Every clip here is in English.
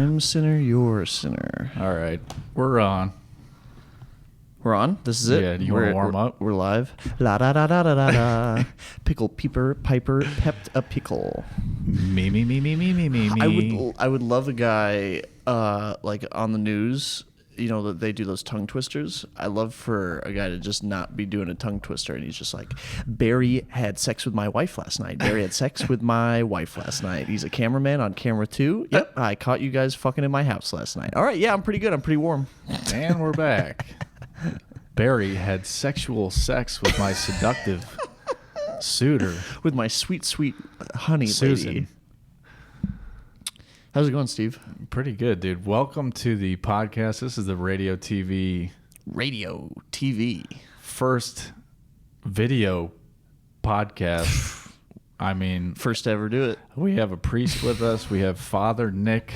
I'm a sinner, you're a sinner. All right, we're on. We're on? This is it? Yeah, do you want to warm up? We're live. La da da da da da da. Pickle peeper piper pepped a pickle. Me. I would love a guy like on the news, you know, that they do those tongue twisters. I love for a guy to just not be doing a tongue twister and he's just like, Barry had sex with my wife last night. Barry had sex with my wife last night. He's a cameraman on camera 2. Yep, I caught you guys fucking in my house last night. All right, yeah, I'm pretty good. I'm pretty warm. And we're back. Barry had sexual sex with my seductive suitor. With my sweet, sweet honey Susan. lady. How's it going, Steve? Pretty good, dude. Welcome to the podcast. This is the Radio TV first video podcast. I mean, First to ever do it. we have a priest with us. We have Father Nik.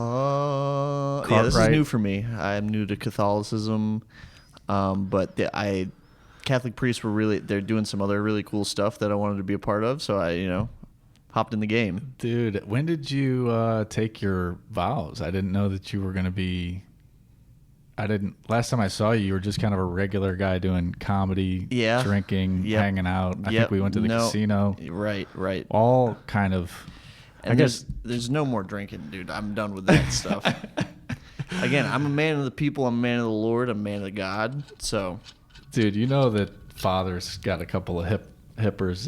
Yeah, this is Cartwright. new for me. I'm new to Catholicism, but Catholic priests they're doing some other really cool stuff that I wanted to be a part of, so I, hopped in the game. Dude, when did you take your vows? I didn't know that you were going to be... Last time I saw you, you were just kind of a regular guy doing comedy, drinking, hanging out. I think we went to the casino. Right. All kind of... And I guess there's no more drinking, dude. I'm done with that stuff. Again, I'm a man of the people. I'm a man of the Lord. I'm a man of God. So, dude, you know that Father's got a couple of hippers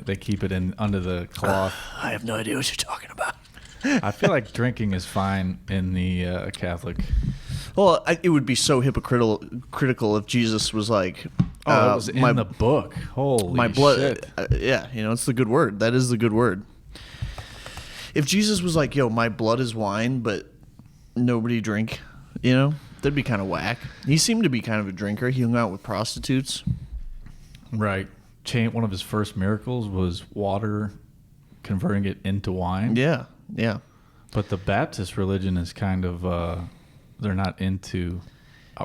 they keep it in under the cloth. I have no idea what you're talking about. I feel like drinking is fine in the Catholic. Well, it would be so hypocritical if Jesus was like, it was in the book. Holy my blood. shit. It's the good word. That is the good word. If Jesus was like, yo, my blood is wine, but nobody drink, that'd be kind of whack. He seemed to be kind of a drinker. He hung out with prostitutes. Right. One of his first miracles was water converting it into wine. Yeah. But the Baptist religion is kind of, they're not into,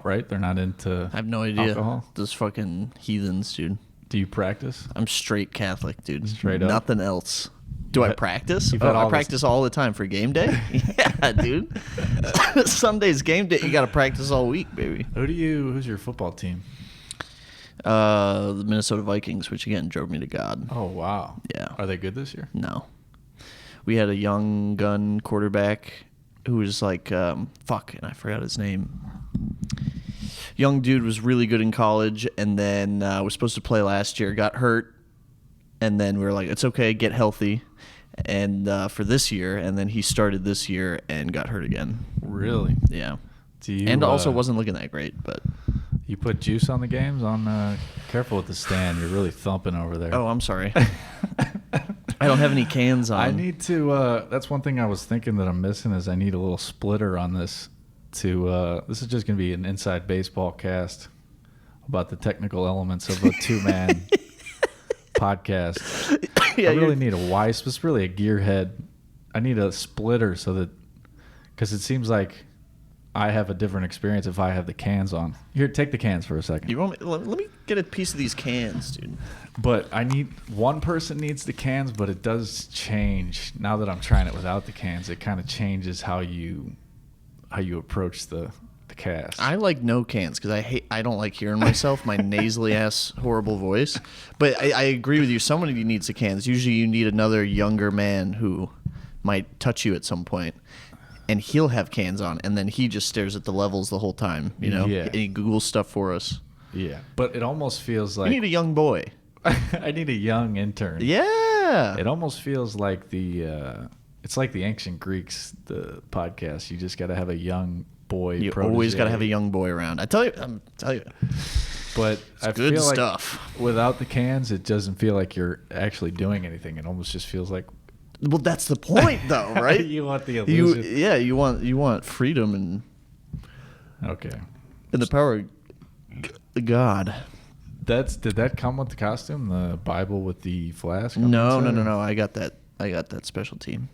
right? They're not into I have no idea. Alcohol. Those fucking heathens, dude. Do you practice? I'm straight Catholic, dude. Straight up? Nothing else. Do I practice? I practice all the time for game day. Yeah, dude. Sunday's game day. You got to practice all week, baby. Who's your football team? The Minnesota Vikings, which again drove me to God. Oh, wow. Yeah. Are they good this year? No. We had a young gun quarterback who was like, and I forgot his name. Young dude was really good in college, and then was supposed to play last year, got hurt, and then we were like, it's okay, get healthy, and for this year, and then he started this year and got hurt again. Really? Yeah. And also wasn't looking that great, but... You put juice on the games? Careful with the stand. You're really thumping over there. Oh, I'm sorry. I don't have any cans on. I need to, that's one thing I was thinking that I'm missing is I need a little splitter on this this is just going to be an inside baseball cast about the technical elements of a two-man podcast. Yeah, I really need it's really a gearhead. I need a splitter because it seems like I have a different experience if I have the cans on. Here, take the cans for a second. Let me get a piece of these cans, dude. But one person needs the cans, but it does change. Now that I'm trying it without the cans, it kind of changes how you approach the cast. I like no cans because I don't like hearing myself, my nasally ass horrible voice. But I agree with you. Somebody needs the cans. Usually you need another younger man who might touch you at some point. And he'll have cans on, and then he just stares at the levels the whole time, Yeah. And he Googles stuff for us. Yeah, but it almost feels like... You need a young boy. I need a young intern. Yeah. It almost feels like it's like the ancient Greeks, the podcast. You just got to have a young boy. You protege. always got to have a young boy around. I tell you. But I good feel stuff. Like without the cans, it doesn't feel like you're actually doing anything. It almost just feels like... Well, that's the point, though, right? You want the illusion. You want freedom and the power of God. Did that come with the costume? The Bible with the flask? No. I got that special team.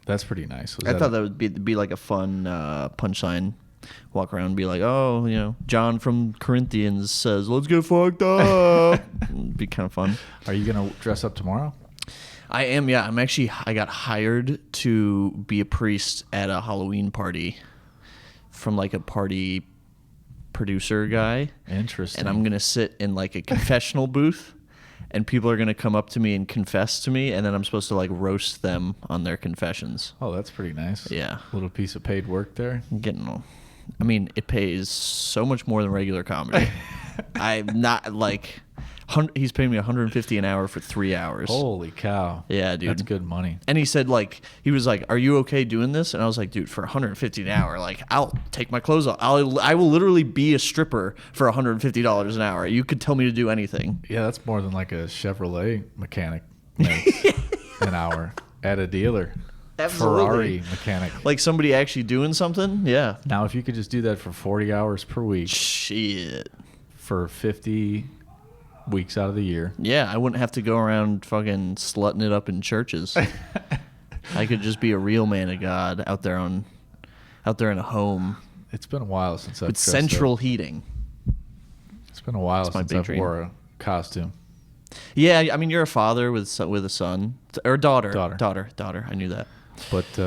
That's pretty nice. I thought that would be like a fun punchline. Walk around and be like, John from Corinthians says, "Let's get fucked up." It'd be kind of fun. Are you gonna dress up tomorrow? I am, yeah. I got hired to be a priest at a Halloween party from like a party producer guy. Interesting. And I'm going to sit in like a confessional booth, and people are going to come up to me and confess to me, and then I'm supposed to like roast them on their confessions. Oh, that's pretty nice. Yeah. Little piece of paid work there. I mean, it pays so much more than regular comedy. I'm not like... He's paying me $150 an hour for 3 hours. Holy cow. Yeah, dude. That's good money. And he said, like, he was like, "Are you okay doing this?" And I was like, "Dude, for $150 an hour, like, I'll take my clothes off. I will literally be a stripper for $150 an hour. You could tell me to do anything." Yeah, that's more than like a Chevrolet mechanic makes an hour at a dealer. Absolutely. Ferrari mechanic. Like somebody actually doing something? Yeah. Now, if you could just do that for 40 hours per week. Shit. For 50 weeks out of the year. Yeah, I wouldn't have to go around fucking slutting it up in churches. I could just be a real man of God out there in a home. It's been a while since I've with central heating. It's been a while since I've wore a costume. Yeah, I mean, you're a father with a son or daughter. Daughter. I knew that. But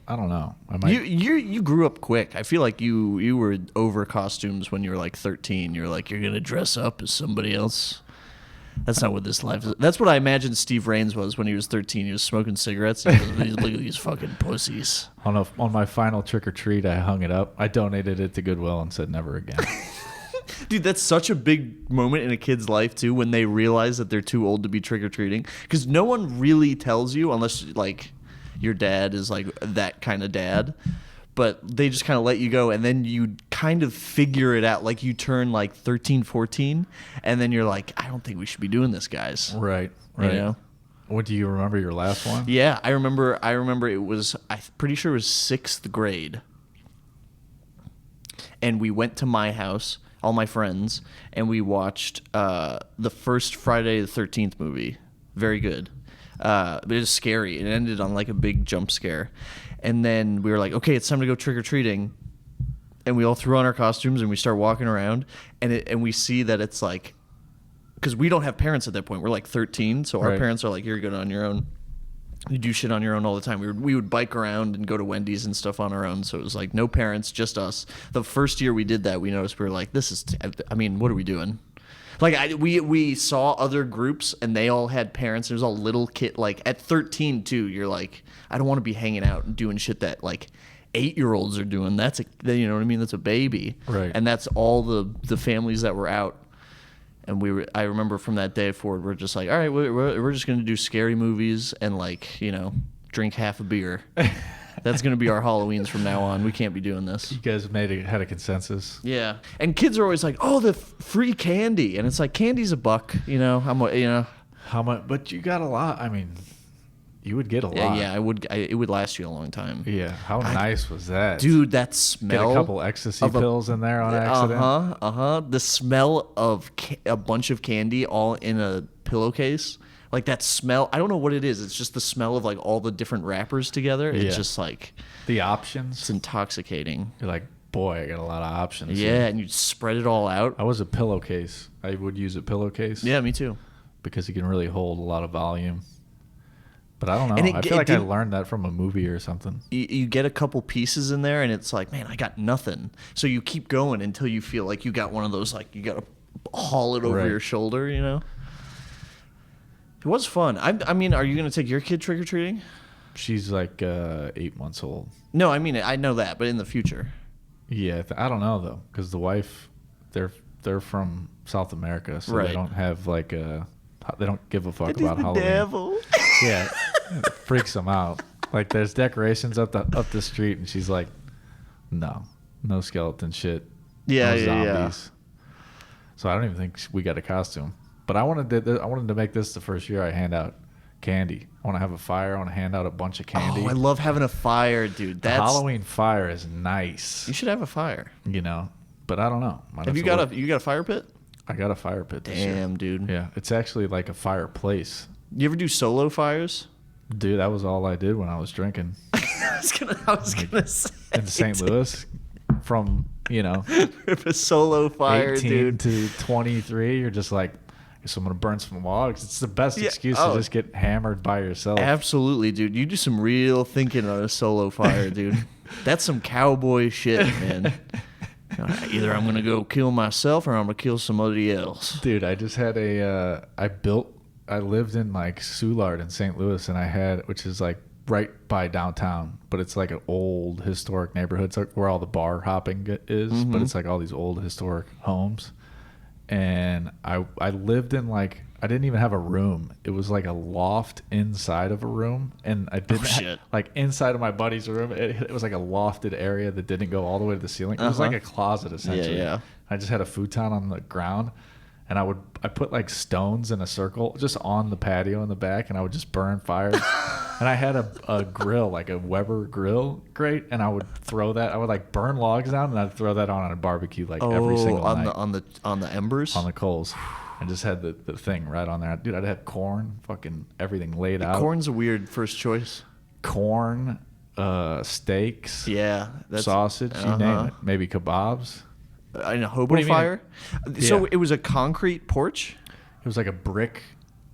I don't know. You grew up quick. I feel like you were over costumes when you were like 13. You're like, you're gonna dress up as somebody else. That's not what this life is. That's what I imagined Steve Rains was when he was 13. He was smoking cigarettes. He was, look at these fucking pussies. On my final trick or treat, I hung it up. I donated it to Goodwill and said never again. Dude, that's such a big moment in a kid's life too, when they realize that they're too old to be trick or treating. Because no one really tells you unless like your dad is like that kind of dad, but they just kind of let you go, and then you kind of figure it out. Like you turn like 13, 14, and then you're like, I don't think we should be doing this, guys. Right. You know? What, do you remember your last one? Yeah, I remember it was, I'm pretty sure it was 6th grade. And we went to my house, all my friends, and we watched the first Friday the 13th movie. Very good. But it was scary. It ended on like a big jump scare. And then we were like, okay, it's time to go trick-or-treating. And we all threw on our costumes and we start walking around. And we see that it's like, because we don't have parents at that point. We're like 13. So our parents are like, you're good on your own. You do shit on your own all the time. We would bike around and go to Wendy's and stuff on our own. So it was like no parents, just us. The first year we did that, we noticed we were like, I mean, what are we doing? Like we saw other groups and they all had parents. There's all little kid, like at 13 too. You're like, I don't want to be hanging out and doing shit that like 8-year-olds are doing. You know what I mean? That's a baby, right? And that's all the families that were out. And I remember from that day forward, we're just like, all right, we're just gonna do scary movies and like, you know, drink half a beer. That's going to be our Halloweens from now on. We can't be doing this. You guys had a consensus. Yeah. And kids are always like, oh, the free candy. And it's like, candy's $1. How much? But you got a lot. I mean, you would get a lot. Yeah, it would last you a long time. Yeah. How nice was that? Dude, that smell. Get a couple ecstasy pills in there on accident. The smell of a bunch of candy all in a pillowcase. Like that smell, I don't know what it is. It's just the smell of like all the different wrappers together. It's just like the options. It's intoxicating. You're like, boy, I got a lot of options. Yeah, and you spread it all out. I was a pillowcase. I would use a pillowcase. Yeah, me too. Because you can really hold a lot of volume. But I don't know. I feel like I learned that from a movie or something. You get a couple pieces in there, and it's like, man, I got nothing. So you keep going until you feel like you got one of those, like you got to haul it over your shoulder, you know? It was fun. I mean, are you going to take your kid trick-or-treating? She's like 8 months old. No, I mean, I know that, but in the future. Yeah, I don't know, though, because the wife, they're from South America, so they don't have like they don't give a fuck about Halloween. Devil. Yeah, it freaks them out. Like there's decorations up the street, and she's like, no skeleton shit. No zombies. So I don't even think we got a costume. But I wanted to make this the first year I hand out candy. I want to have a fire. I want to hand out a bunch of candy. Oh, I love having a fire, dude. The Halloween fire is nice. You should have a fire. You know, but I don't know. You got a fire pit? I got a fire pit this year. Damn, dude. Yeah, it's actually like a fireplace. You ever do solo fires? Dude, that was all I did when I was drinking. I was gonna say in St. Louis, from a solo fire, 18 dude, to 23, you're just like, so I'm gonna burn some logs. It's the best excuse to just get hammered by yourself. Absolutely, dude. You do some real thinking on a solo fire, dude. That's some cowboy shit, man. Either I'm gonna go kill myself or I'm gonna kill somebody else. Dude, I just had I lived in like Soulard in St. Louis, and which is like right by downtown, but it's like an old historic neighborhood. It's like where all the bar hopping is, but it's like all these old historic homes. And I lived in like, I didn't even have a room. It was like a loft inside of a room, and I didn't like inside of my buddy's room. It was like a lofted area that didn't go all the way to the ceiling. It was like a closet essentially. Yeah. I just had a futon on the ground, and I put like stones in a circle just on the patio in the back, and I would just burn fires. And I had a grill, like a Weber grill grate, and I would throw that. I would like burn logs down, and I'd throw that on a barbecue like every single night. On the embers? On the coals. And just had the thing right on there. Dude, I'd have corn, fucking everything laid out. Corn's a weird first choice. Corn, steaks, sausage, you name it. Maybe kebabs. In a hobo fire? So it was a concrete porch? It was like a brick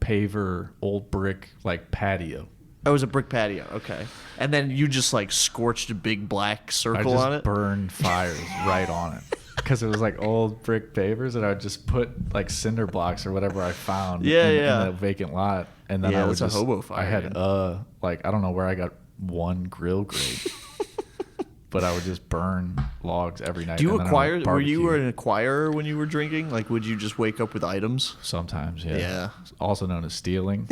paver, old brick, like patio. Oh, it was a brick patio. Okay. And then you just like scorched a big black circle on it? I just burned fires right on it. Because it was like old brick pavers, and I would just put like cinder blocks or whatever I found in the vacant lot. And then I would just, a hobo fire. I had like, I don't know where I got one grill grate. But I would just burn logs every night. Do you acquire? Were you an acquirer when you were drinking? Like, would you just wake up with items? Sometimes, yeah. Yeah. Also known as stealing.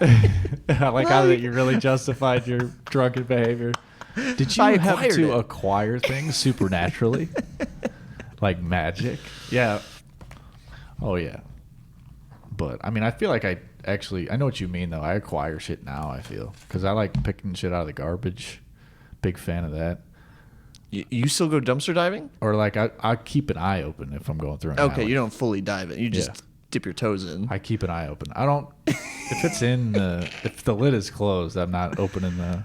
I like how that you really justified your drunken behavior. Did you have to acquire things supernaturally, like magic? Yeah. Oh yeah. But I mean, I feel like I know what you mean though. I acquire shit now. I feel because I like picking shit out of the garbage. Big fan of that. You still go dumpster diving? Or like I keep an eye open if I'm going through an alley. You don't fully dive it. You just dip your toes in. I keep an eye open. I don't if it's in if the lid is closed, I'm not opening the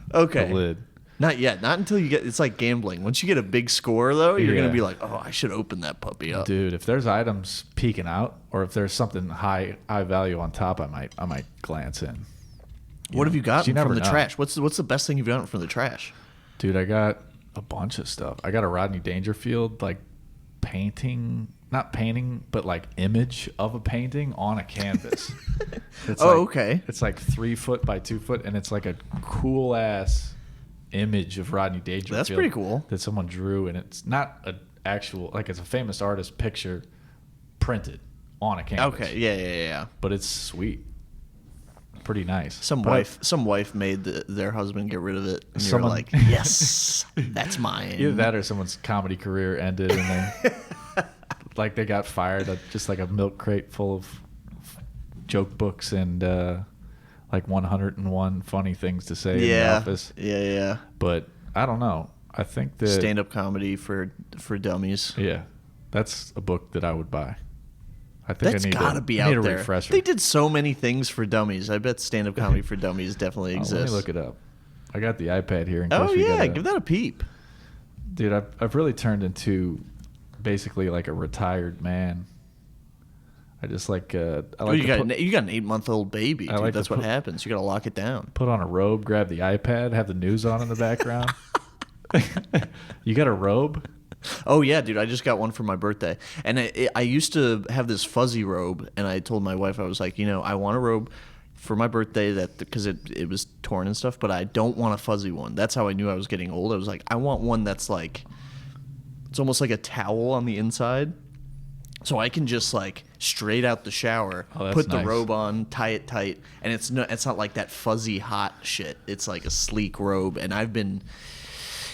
lid. Not yet. Not until you get it's like gambling. Once you get a big score though, you're going to be like, "Oh, I should open that puppy up." Dude, if there's items peeking out or if there's something high value on top, I might glance in. What have you gotten from the trash? What's the best thing you've gotten from the trash? Dude, I got a bunch of stuff. I got a Rodney Dangerfield like painting, not painting, but like image of a painting on a canvas. It's okay. It's like 3 foot by 2 foot, and it's like a cool ass image of Rodney Dangerfield. That's pretty cool. That someone drew, and it's not an actual like it's a famous artist picture printed on a canvas. Okay, yeah. But it's sweet. Pretty nice. Some wife made their husband get rid of it, and you're like, yes, that's mine. Either that or someone's comedy career ended, and they got fired at just like a milk crate full of joke books and like 101 funny things to say in the office. Yeah. But I don't know. I think that stand-up comedy for dummies. Yeah, that's a book that I would buy. I think that's got to be out there. Refresher. They did so many things for dummies. I bet stand-up comedy for dummies definitely exists. Let me look it up. I got the iPad here. Give that a peep. Dude, I've really turned into basically like a retired man. I just like you got an 8-month-old baby. Dude. That's what happens. You got to lock it down. Put on a robe, grab the iPad, have the news on in the background. You got a robe? Oh yeah, dude! I just got one for my birthday, and I used to have this fuzzy robe, and I told my wife I was like, I want a robe for my birthday because it was torn and stuff, but I don't want a fuzzy one. That's how I knew I was getting old. I was like, I want one that's like, it's almost like a towel on the inside, so I can just like straight out the shower, put the robe on, tie it tight, and it's not like that fuzzy hot shit. It's like a sleek robe, and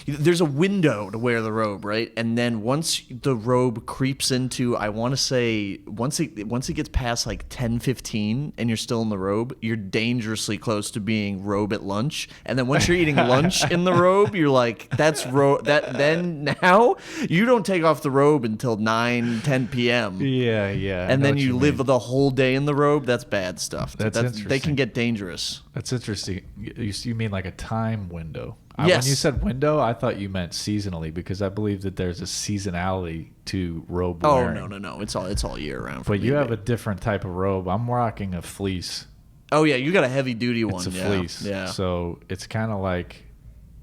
there's a window to wear the robe, right? And then once the robe creeps into, I want to say, once it gets past like 10:15 and you're still in the robe, you're dangerously close to being robe at lunch. And then once you're eating lunch in the robe, you're like, then now you don't take off the robe until 9-10 p.m. Yeah. And then you live the whole day in the robe. That's bad stuff. That's interesting. They can get dangerous. That's interesting. You mean like a time window? When you said window, I thought you meant seasonally, because I believe that there's a seasonality to robe wearing. Oh, no. It's all year round. But you have a different type of robe. I'm rocking a fleece. Oh, yeah. You got a heavy duty one. It's a fleece. Yeah. So it's kind of like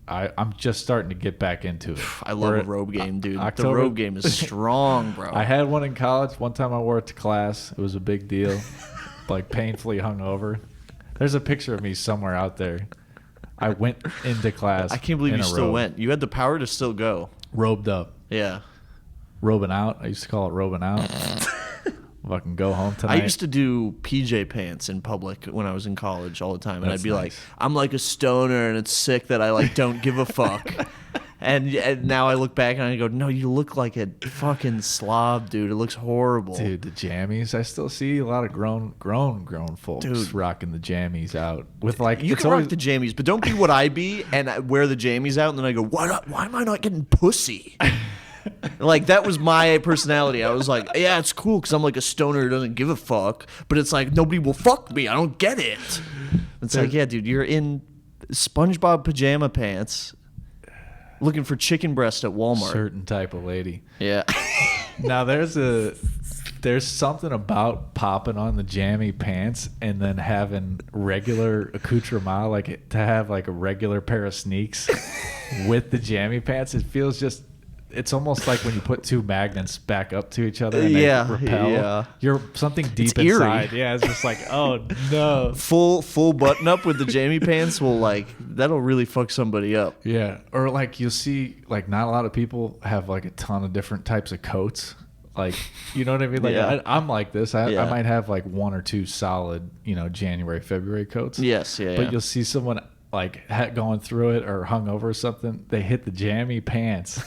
I'm just starting to get back into it. I love a robe game, dude. The robe game is strong, bro. I had one in college. One time I wore it to class. It was a big deal. Like painfully hungover. There's a picture of me somewhere out there. I went into class. I can't believe you still went. You had the power to still go. Robed up. Yeah. Robing out. I used to call it robing out. Fucking go home tonight. I used to do PJ pants in public when I was in college all the time, and I'd be like, I'm like a stoner, and it's sick that I like don't give a fuck. And now I look back and I go, no, you look like a fucking slob, dude. It looks horrible. Dude, the jammies. I still see a lot of grown folks rocking the jammies out with like. You can rock the jammies, but don't be what I be and I wear the jammies out, and then I go, why am I not getting pussy? Like, that was my personality. I was like, yeah, it's cool because I'm like a stoner who doesn't give a fuck, but it's like nobody will fuck me. I don't get it. It's like, yeah, dude, you're in SpongeBob pajama pants looking for chicken breast at Walmart. Certain type of lady. Yeah. Now there's something about popping on the jammy pants and then having regular accoutrement, like to have like a regular pair of sneaks with the jammy pants. It feels just. It's almost like when you put two magnets back up to each other and they repel. Yeah. You're something deep inside. Eerie. Yeah, it's just like, oh no. Full button up with the jammy pants that'll really fuck somebody up. Yeah. Or like you'll see, like, not a lot of people have like a ton of different types of coats. Like, you know what I mean? Like, I'm like this. I might have like one or two solid, January, February coats. Yes, yeah. But you'll see someone like going through it or hungover or something. They hit the jammy pants.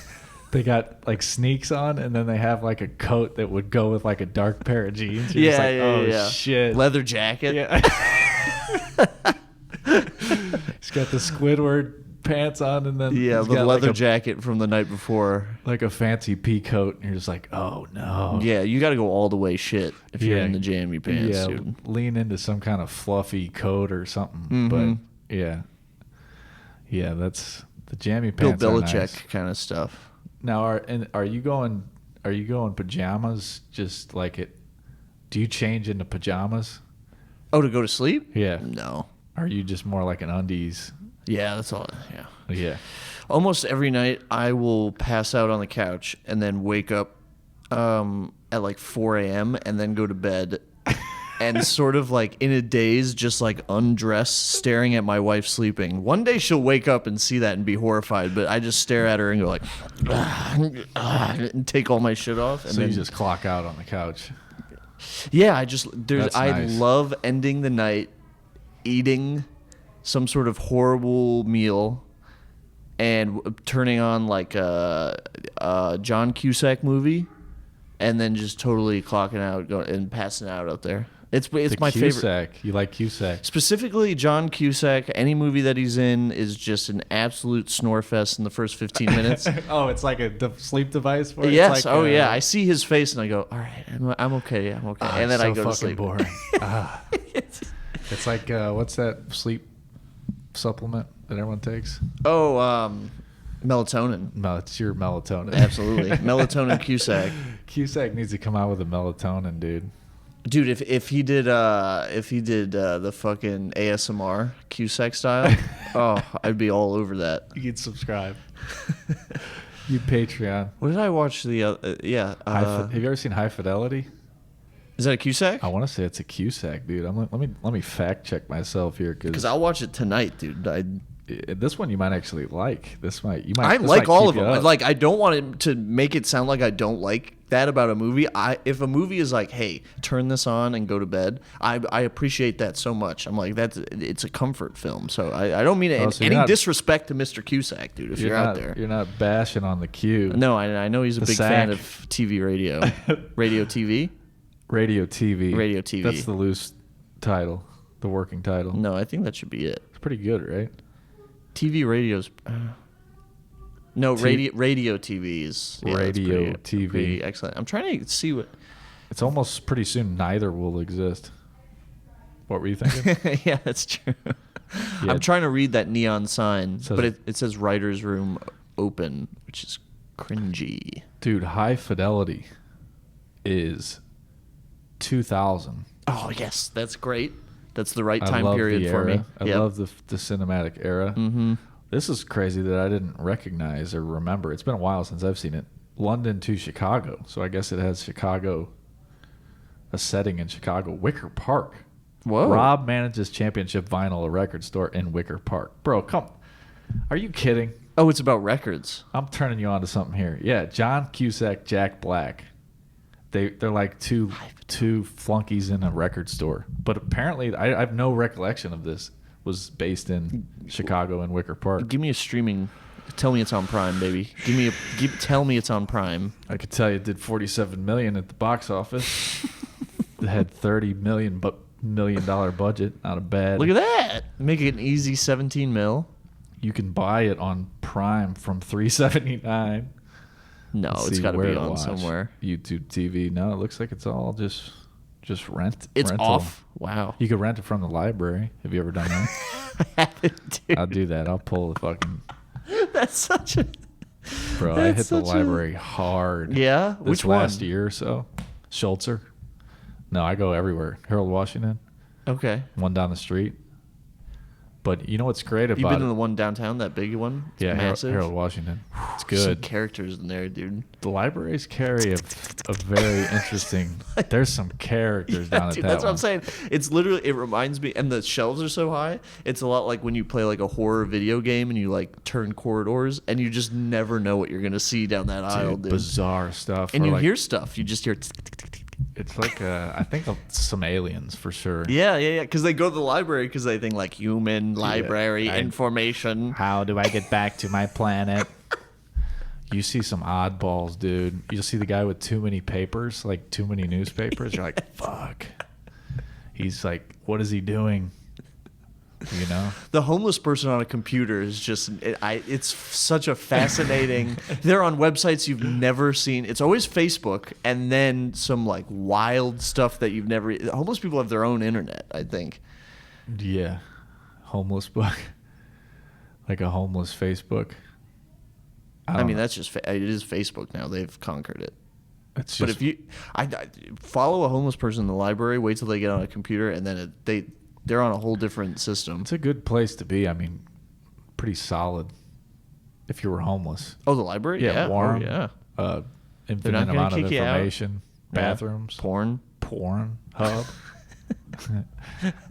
They got like sneaks on, and then they have like a coat that would go with like a dark pair of jeans. You're just like, oh shit. Leather jacket. Yeah. He's got the Squidward pants on, and then the leather jacket from the night before, like a fancy pea coat, and you're just like, oh no. Yeah, you got to go all the way shit if you're in the jammy pants. Dude. Lean into some kind of fluffy coat or something. Mm-hmm. But yeah, that's the jammy pants. Bill Belichick nice. Kind of stuff. Now, are you going pajamas? Just like it? Do you change into pajamas? Oh, to go to sleep? Yeah. No. Are you just more like an undies? Yeah, that's all. Yeah. Yeah. Almost every night, I will pass out on the couch and then wake up at like 4 a.m. and then go to bed. And sort of like in a daze, just like undress, staring at my wife sleeping. One day she'll wake up and see that and be horrified, but I just stare at her and go like, and take all my shit off. And so then you just clock out on the couch. Yeah, I love ending the night eating some sort of horrible meal and turning on like a John Cusack movie, and then just totally clocking out and passing out up there. It's my favorite. You like Cusack. Specifically, John Cusack, any movie that he's in is just an absolute snore fest in the first 15 minutes. Oh, it's like a sleep device for it? Yes. Like, yeah. I see his face and I go, all right, I'm okay. I'm okay. And then I go to sleep. Boring. It's like, what's that sleep supplement that everyone takes? Oh, melatonin. No, it's your melatonin. Absolutely. Melatonin Cusack. Cusack needs to come out with a melatonin, dude. Dude, if he did the fucking ASMR Cusack style, I'd be all over that. You'd subscribe. You Patreon. What did I watch have you ever seen High Fidelity? Is that a Cusack? I want to say it's a Cusack, dude. Let me fact check myself here because I'll watch it tonight, dude. This one you might actually like. I like all of them. Like, I don't want it to make it sound like I don't like that about a movie. If a movie is like, hey, turn this on and go to bed, I appreciate that so much. I'm like, it's a comfort film. So I don't mean any disrespect to Mr. Cusack, dude. If you're out there, you're not bashing on the Q. No, I know he's a big fan of TV radio, radio TV. Radio TV. Radio TV. That's the loose title, the working title. No, I think that should be it. It's pretty good, right? TV radios. No, radio TV is. Yeah, radio TV. Pretty excellent. I'm trying to see what. It's almost pretty soon neither will exist. What were you thinking? Yeah, that's true. Yeah. I'm trying to read that neon sign, So but it says writer's room open, which is cringy. Dude, High Fidelity is 2000. Oh, yes. That's great. That's the right I time love period the for era. me. I love the cinematic era. Mm-hmm. This is crazy that I didn't recognize or remember. It's been a while since I've seen it. London to Chicago. So I guess it has Chicago, a setting in Chicago. Wicker Park. Whoa. Rob manages Championship Vinyl, a record store in Wicker Park. Bro, come. Are you kidding? Oh, it's about records. I'm turning you on to something here. Yeah, John Cusack, Jack Black. They're like two flunkies in a record store. But apparently, I have no recollection of this. Was based in Chicago and Wicker Park. Give me a streaming. Tell me it's on Prime, baby. Tell me it's on Prime. I could tell you it did $47 million at the box office. It had $30 million budget. Not a bad. Look at that. Make it an easy 17 mil. You can buy it on Prime from $3.79. No, it's got to be on somewhere. YouTube TV. No, it looks like it's all just rent. It's rental. off. Wow. You could rent it from the library. Have you ever done that? I haven't, dude. I'll do that. I'll pull the fucking. That's such a. Bro, I hit the library hard. Yeah? Which last year or so. Schultzer. No, I go everywhere. Harold Washington. Okay. One down the street. But you know what's great about You've been in the one downtown, that big one? It's massive. Harold Washington. It's good. Some characters in there, dude. The libraries carry a very interesting. There's some characters down at dude, that that's one. what I'm saying. It's literally, it reminds me, and the shelves are so high. It's a lot like when you play like a horror video game and you like turn corridors and you just never know what you're gonna see down that aisle, dude. Bizarre stuff. And you hear stuff. You just hear. It's like I think of some aliens for sure. Yeah. Because they go to the library because they think like human library information. How do I get back to my planet? You see some oddballs, dude. You'll see the guy with too many papers, like too many newspapers. You're like, fuck. He's like, what is he doing? You know, the homeless person on a computer is just it's such a fascinating. They're on websites you've never seen. It's always Facebook and then some like wild stuff that you've never. Homeless people have their own internet, I think. Yeah, homeless book, like a homeless Facebook. I mean, that's just it is Facebook now. They've conquered it. It's just, but if you I follow a homeless person in the library, wait till they get on a computer, and then they're on a whole different system. It's a good place to be. I mean, pretty solid if you were homeless. Oh, the library? Yeah, warm. Oh, yeah. Infinite amount of information. Bathrooms. Yeah. Porn hub.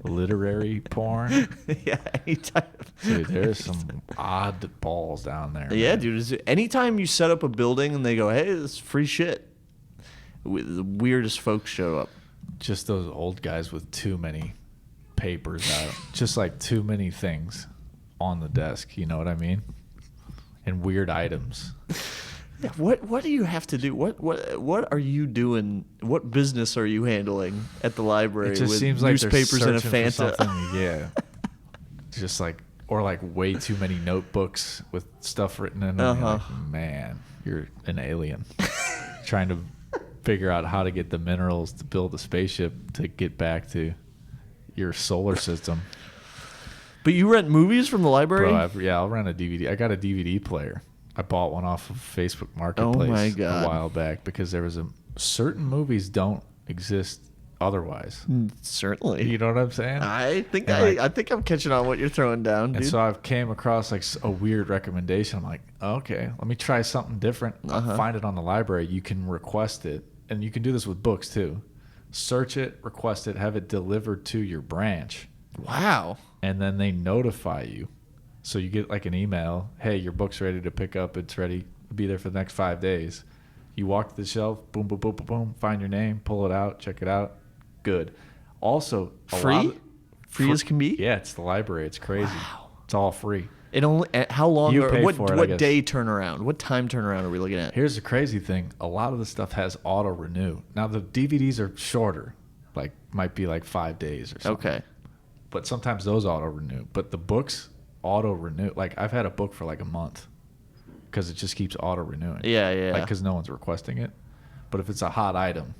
Literary porn. Yeah, anytime. Dude, there's some odd balls down there. Yeah, man. dude. Anytime you set up a building and they go, hey, this is free shit, the weirdest folks show up. Just those old guys with too many papers out, just like too many things on the desk, you know what I mean? And weird items. Yeah, what do you have to do? What are you doing? What business are you handling at the library? It just with seems like newspapers and a Fanta. Yeah, just like or like way too many notebooks with stuff written in them. Like, man, you're an alien trying to figure out how to get the minerals to build a spaceship to get back to your solar system. But you rent movies from the library? Bro, I'll rent a DVD. I got a DVD player. I bought one off of Facebook Marketplace a while back because there was certain movies don't exist otherwise. Certainly. You know what I'm saying? I think I'm catching on what you're throwing down, dude. And so I've came across like a weird recommendation. I'm like, okay, let me try something different. I'll find it on the library. You can request it, and you can do this with books too. Search it, request it, have it delivered to your branch. Wow. And then they notify you. So you get like an email, hey, your book's ready to pick up. It's ready to be there for the next 5 days. You walk to the shelf, boom, boom, boom, boom, boom, find your name, pull it out, check it out. Good. Also, free as can be? Yeah, it's the library. It's crazy. Wow. It's all free. It only how long? You pay for it, what day turnaround? What time turnaround are we looking at? Here's the crazy thing: a lot of the stuff has auto renew. Now the DVDs are shorter, like might be like 5 days or something. Okay. But sometimes those auto renew. But the books auto renew. Like I've had a book for like a month because it just keeps auto renewing. Yeah. Like because no one's requesting it. But if it's a hot item,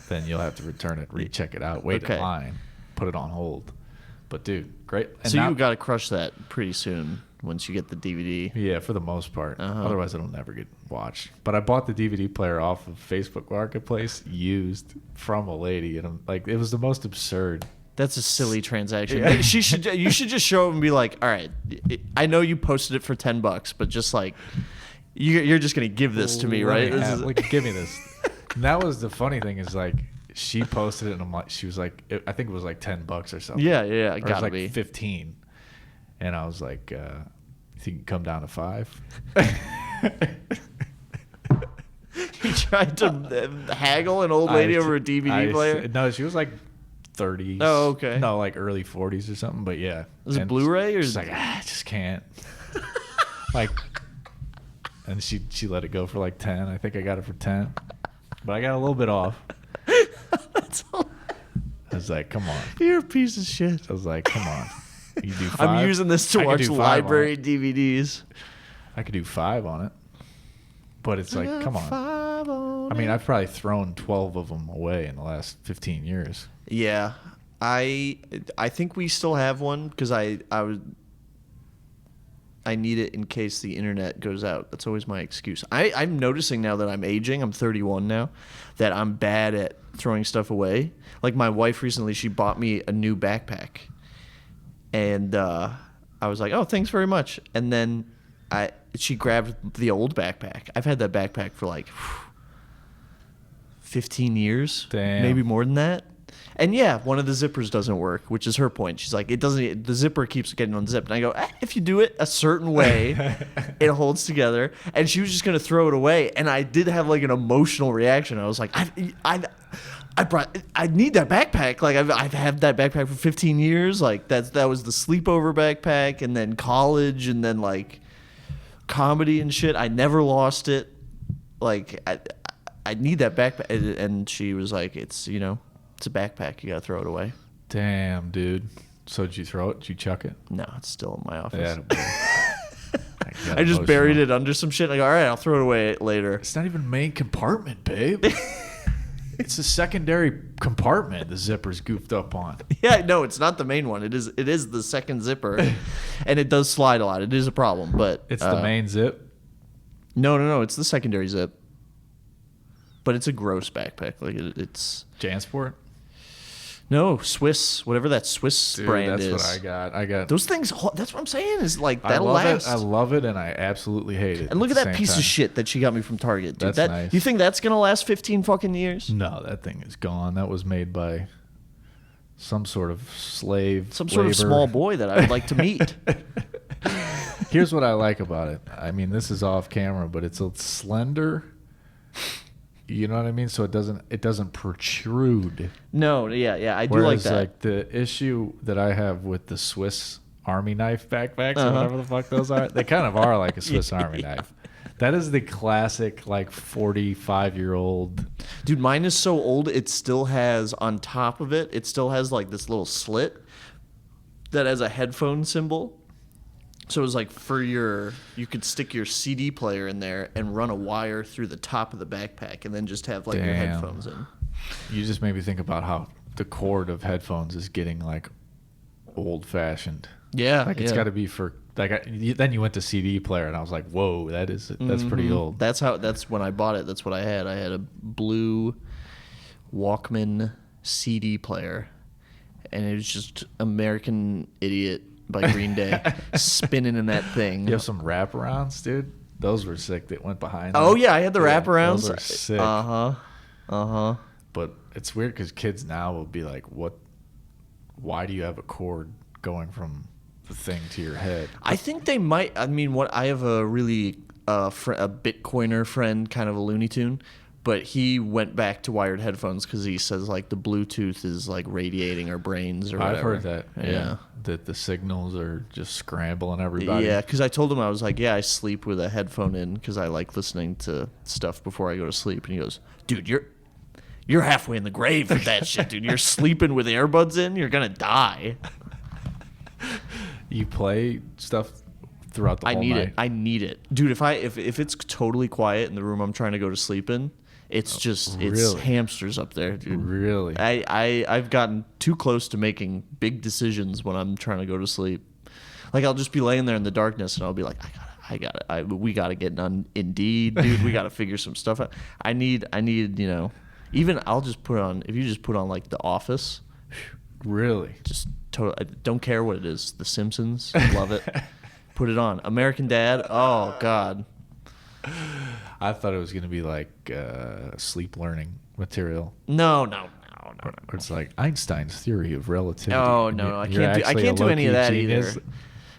then you'll have to return it, recheck it out, wait in line, put it on hold. But dude, great. And so you got to crush that pretty soon once you get the DVD. Yeah, for the most part. Otherwise, it'll never get watched. But I bought the DVD player off of Facebook Marketplace, used from a lady, and I'm like, it was the most absurd. That's a silly transaction. Yeah. You should just show up and be like, all right, I know you posted it for $10, but just like, you're just gonna give this to me, right? Give me this. And that was the funny thing is like, she posted it and I'm like, she was like, I think it was like $10 or something. Yeah, it gotta like be 15. And I was like, you think you can come down to 5? He tried to haggle an old lady over a DVD player? No, she was like 30s. Oh, okay. No, like early 40s or something, but yeah. Was it Blu-ray? Or she's like, I just can't. Like, and she let it go for like 10. I think I got it for 10. But I got a little bit off. That's all. I was like, come on. You're a piece of shit. I was like, come on. You do 5? I'm using this to watch library DVDs. I could do 5 on it. But it's like, come on. I mean, I've probably thrown 12 of them away in the last 15 years. Yeah. I think we still have one because I need it in case the internet goes out. That's always my excuse. I'm noticing now that I'm aging. I'm 31 now, that I'm bad at throwing stuff away. Like my wife recently, she bought me a new backpack. And I was like, oh, thanks very much. And then she grabbed the old backpack. I've had that backpack for like 15 years. Damn. Maybe more than that. And yeah, one of the zippers doesn't work, which is her point. She's like, the zipper keeps getting unzipped. And I go, if you do it a certain way, it holds together. And she was just going to throw it away. And I did have like an emotional reaction. I was like, I need that backpack. Like I've had that backpack for 15 years. Like that was the sleepover backpack, and then college, and then like comedy and shit. I never lost it. Like I need that backpack. And she was like, it's a backpack. You gotta throw it away. Damn, dude. So did you throw it? Did you chuck it? No, it's still in my office. Yeah, I just buried it under some shit. Like, all right, I'll throw it away later. It's not even main compartment, babe. It's a secondary compartment the zipper's goofed up on. Yeah, no, it's not the main one. It is the second zipper, and it does slide a lot. It is a problem, but it's the main zip. No, it's the secondary zip. But it's a gross backpack. Like it's JanSport. No, Swiss, whatever that Swiss brand is. That's what I got. Those things. That's what I'm saying. Is like that'll last. I love it, and I absolutely hate it. And look at that piece of shit that she got me from Target. Dude. That's nice. You think that's gonna last 15 fucking years? No, that thing is gone. That was made by some sort of slave, sort of small boy that I would like to meet. Here's what I like about it. I mean, this is off camera, but it's a slender. You know what I mean? So it doesn't protrude. No, yeah, I do Whereas, like that. Like the issue that I have with the Swiss Army knife backpacks, or whatever the fuck those are, they kind of are like a Swiss Army knife. That is the classic, like 45-year-old. Dude, mine is so old. It still has on top of it. It still has like this little slit that has a headphone symbol. So it was like you could stick your CD player in there and run a wire through the top of the backpack and then just have like your headphones in. You just made me think about how the cord of headphones is getting like old fashioned. Yeah. Like it's got to be for like, then you went to CD player and I was like, whoa, that's pretty old. That's when I bought it. That's what I had. I had a blue Walkman CD player and it was just American Idiot by Green Day spinning in that thing. You have some wraparounds, dude? Those were sick that went behind them. Oh yeah, I had the wraparounds. Those are sick. But it's weird because kids now will be like, why do you have a cord going from the thing to your head? I think they might. I mean, I have a really a Bitcoiner friend, kind of a Looney Tune, but he went back to wired headphones because he says like the Bluetooth is like radiating our brains or whatever. I've heard that. Yeah. That the signals are just scrambling everybody. Yeah, because I told him, I was like, yeah, I sleep with a headphone in because I like listening to stuff before I go to sleep. And he goes, dude, you're halfway in the grave with that shit, dude. You're sleeping with earbuds in, you're going to die. You play stuff throughout the whole night? I need it. Dude, if it's totally quiet in the room I'm trying to go to sleep in, It's just it's hamsters up there, dude. Really? I've gotten too close to making big decisions when I'm trying to go to sleep. Like I'll just be laying there in the darkness and I'll be like, we gotta get on Indeed, dude. We gotta figure some stuff out. I need, even I'll just put on, if you just put on like The Office. Really? Just totally, I don't care what it is. The Simpsons, love it. Put it on. American Dad, oh God. I thought it was gonna be like sleep learning material. No. It's like Einstein's theory of relativity. Oh no, I can't do any of that either.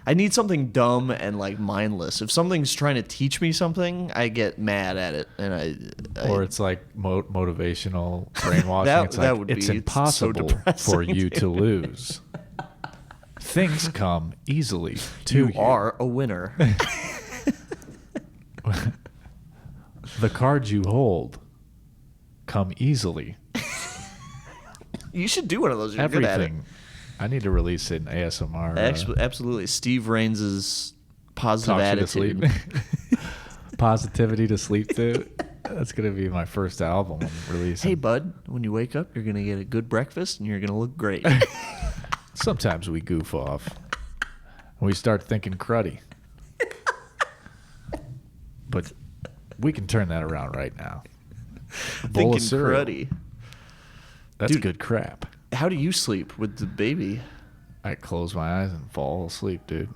I need something dumb and like mindless. If something's trying to teach me something, I get mad at it, and or it's like motivational brainwashing. It's impossible for you to lose. Things come easily to you. You are a winner. The cards you hold come easily. You should do one of those. You're Everything. Good at it. I need to release it in ASMR. Absolutely. Steve Rains' positive attitude. To sleep. Positivity to sleep to. That's going to be my first album I'm releasing. Hey, bud, when you wake up, you're going to get a good breakfast and you're going to look great. Sometimes we goof off. We start thinking cruddy. But we can turn that around right now. Thinking cruddy. That's good crap. How do you sleep with the baby? I close my eyes and fall asleep, dude.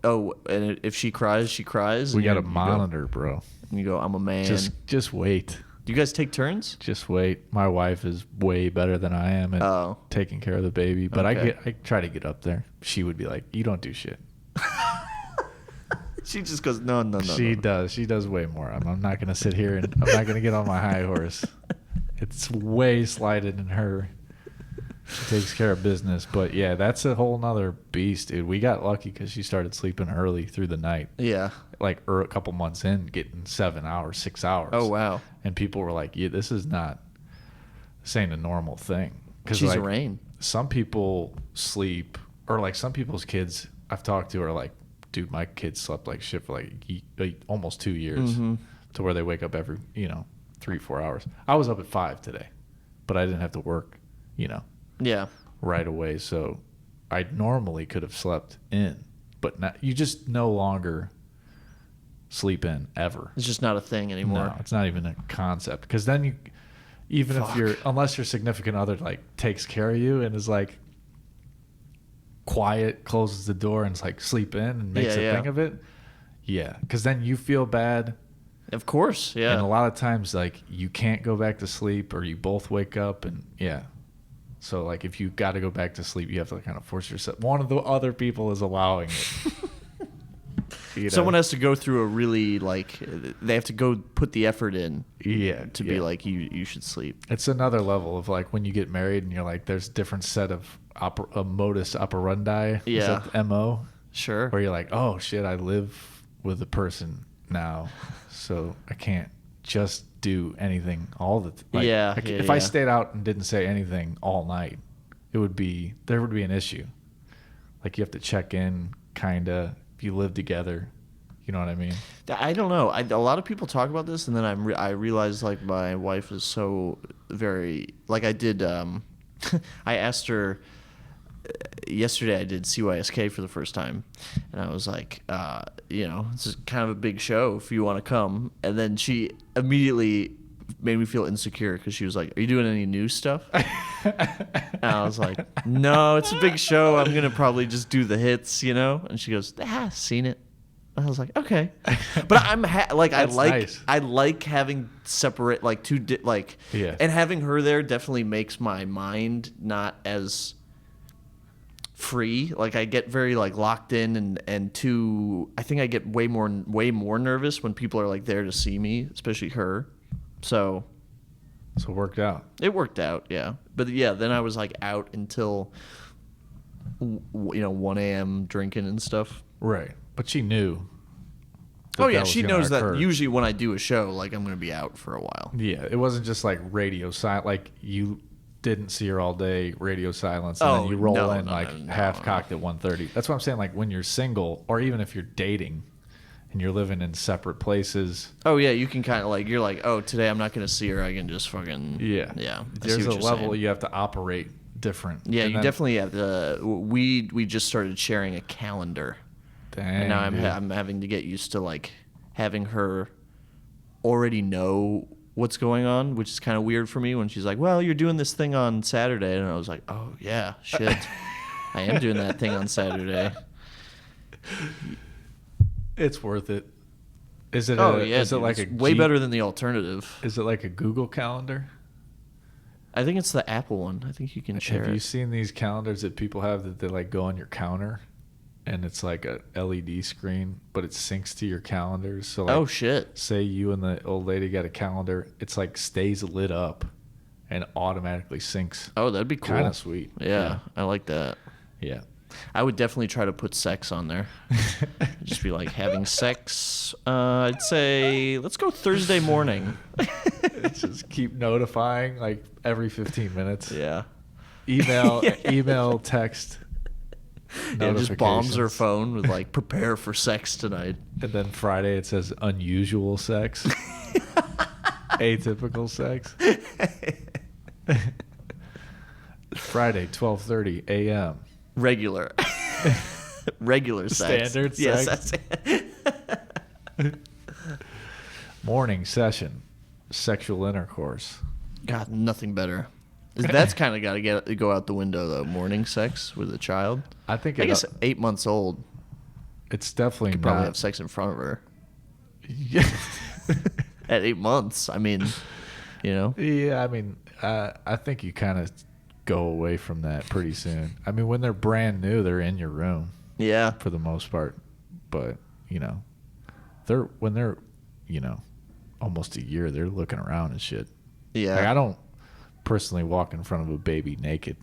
Oh, and if she cries, she cries? We got a monitor, bro. And you go, I'm a man. Just wait. Do you guys take turns? Just wait. My wife is way better than I am at taking care of the baby. But okay. I try to get up there. She would be like, you don't do shit. She just goes, no. She does. She does way more. I'm not going to sit here and I'm not going to get on my high horse. It's way slighted in her. She takes care of business. But, yeah, that's a whole nother beast, dude. We got lucky because she started sleeping early through the night. Yeah. Like a couple months in, getting 7 hours, 6 hours. Oh, wow. And people were like, yeah, this ain't a normal thing. She's like, a rain. Some people sleep, or like some people's kids I've talked to are like, dude, my kids slept like shit for like almost 2 years to where they wake up every, 3-4 hours. I was up at 5 today, but I didn't have to work, Yeah. right away. So I normally could have slept in, but not, you just no longer sleep in ever. It's just not a thing anymore. No, it's not even a concept. Because then unless your significant other like takes care of you and is like quiet, closes the door and is like sleep in and makes a thing of it. Yeah. Because then you feel bad. Of course. Yeah. And a lot of times like you can't go back to sleep or you both wake up and so like if you got to go back to sleep, you have to kind of force yourself. One of the other people is allowing it. Someone has to go through a really they have to go put the effort in. Yeah. To be like you should sleep. It's another level of like when you get married and you're like there's different set of a modus operandi. Yeah. Is that the MO? Sure. Where you're like, oh shit, I live with a person now, so I can't just do anything all the time. If I stayed out and didn't say anything all night, there would be an issue. Like you have to check in, kinda. If you live together, you know what I mean? I don't know. A lot of people talk about this, and then I realized like my wife is so very like I did. I asked her yesterday. I did CYSK for the first time, and I was like, this is kind of a big show if you want to come. And then she immediately made me feel insecure because she was like, "Are you doing any new stuff?" And I was like, "No, it's a big show. I'm gonna probably just do the hits, And she goes, "Seen it." And I was like, "Okay," but I'm nice. I like having separate and having her there definitely makes my mind not as free. Like I get very locked in and too. I think I get way more nervous when people are like there to see me, especially her. So it worked out. It worked out, yeah. But yeah, then I was out until 1 a.m. drinking and stuff. Right, but she knew. She knows that usually when I do a show, I'm going to be out for a while. Yeah, it wasn't just radio silent. Like you didn't see her all day, radio silence, and then you roll half cocked at 1:30. That's what I'm saying. Like when you're single, or even if you're dating, and you're living in separate places. Oh yeah, you can kind of like, you're like, oh, today I'm not gonna see her. I can just fucking yeah. There's a level you have to operate different. Yeah, you definitely have to. We just started sharing a calendar. Dang, and now I'm having to get used to like having her already know what's going on, which is kind of weird for me when she's like, well, you're doing this thing on Saturday, and I was like, oh yeah, shit, I am doing that thing on Saturday. It's worth it. Is it? Is it like way better than the alternative? Is it like a Google Calendar? I think it's the Apple one. I think you can share it. Have you seen these calendars that people have that they like go on your counter, and it's like a LED screen, but it syncs to your calendars? So like, oh shit! Say you and the old lady got a calendar, it's like stays lit up, and automatically syncs. Oh, that'd be cool. Kind of sweet. Yeah, I like that. Yeah. I would definitely try to put sex on there. Just be like, having sex. I'd say, let's go Thursday morning. Just keep notifying like every 15 minutes. Yeah. Email, text. Yeah, just bombs her phone with like, prepare for sex tonight. And then Friday it says unusual sex. Atypical sex. Friday, 12:30 a.m. Regular sex. Standard yes, sex. Morning session. Sexual intercourse. God, nothing better. That's kind of got to go out the window, though. Morning sex with a child. I guess 8 months old. It's definitely could probably have sex in front of her. Yeah. At 8 months, I mean, you know. Yeah, I mean, I think you kind of go away from that pretty soon. I mean, when they're brand new, they're in your room. Yeah. For the most part. But, you know, when they're, you know, almost a year, they're looking around and shit. Yeah. Like, I don't personally walk in front of a baby naked.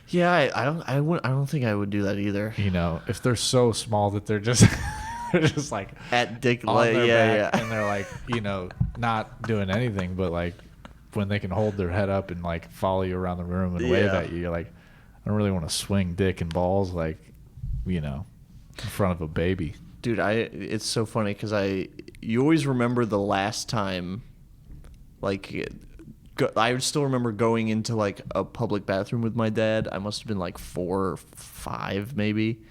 Yeah, I don't think I would do that either. You know, if they're so small that they're just they're just like at dick on leg, their back, and they're like, you know, not doing anything, but like when they can hold their head up and like follow you around the room and wave at you, you're like, I don't really want to swing dick and balls like, you know, in front of a baby. Dude, it's so funny because you always remember the last time, like, I still remember going into like a public bathroom with my dad. I must have been like 4 or 5 maybe,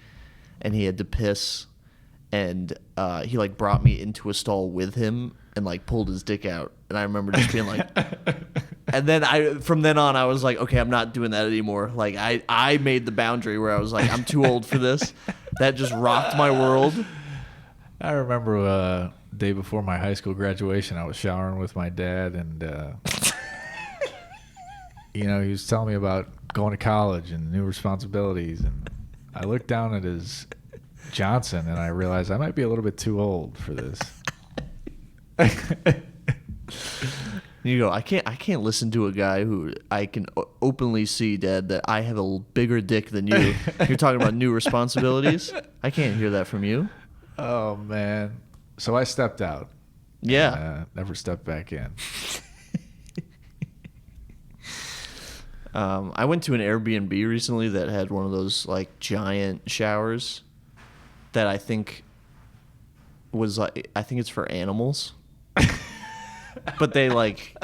and he had to piss, and he like brought me into a stall with him and like pulled his dick out, and I remember just being like, and then from then on I was like, okay, I'm not doing that anymore. Like I made the boundary where I was like, I'm too old for this. That just rocked my world. I remember day before my high school graduation, I was showering with my dad, and you know, he was telling me about going to college and new responsibilities, and I looked down at his Johnson and I realized I might be a little bit too old for this. You go, I can't listen to a guy who I can openly see, Dad, that I have a bigger dick than you. You're talking about new responsibilities. I can't hear that from you. Oh man. So I stepped out. Yeah. And, never stepped back in. I went to an Airbnb recently that had one of those like giant showers that I think was like, I think it's for animals. But they like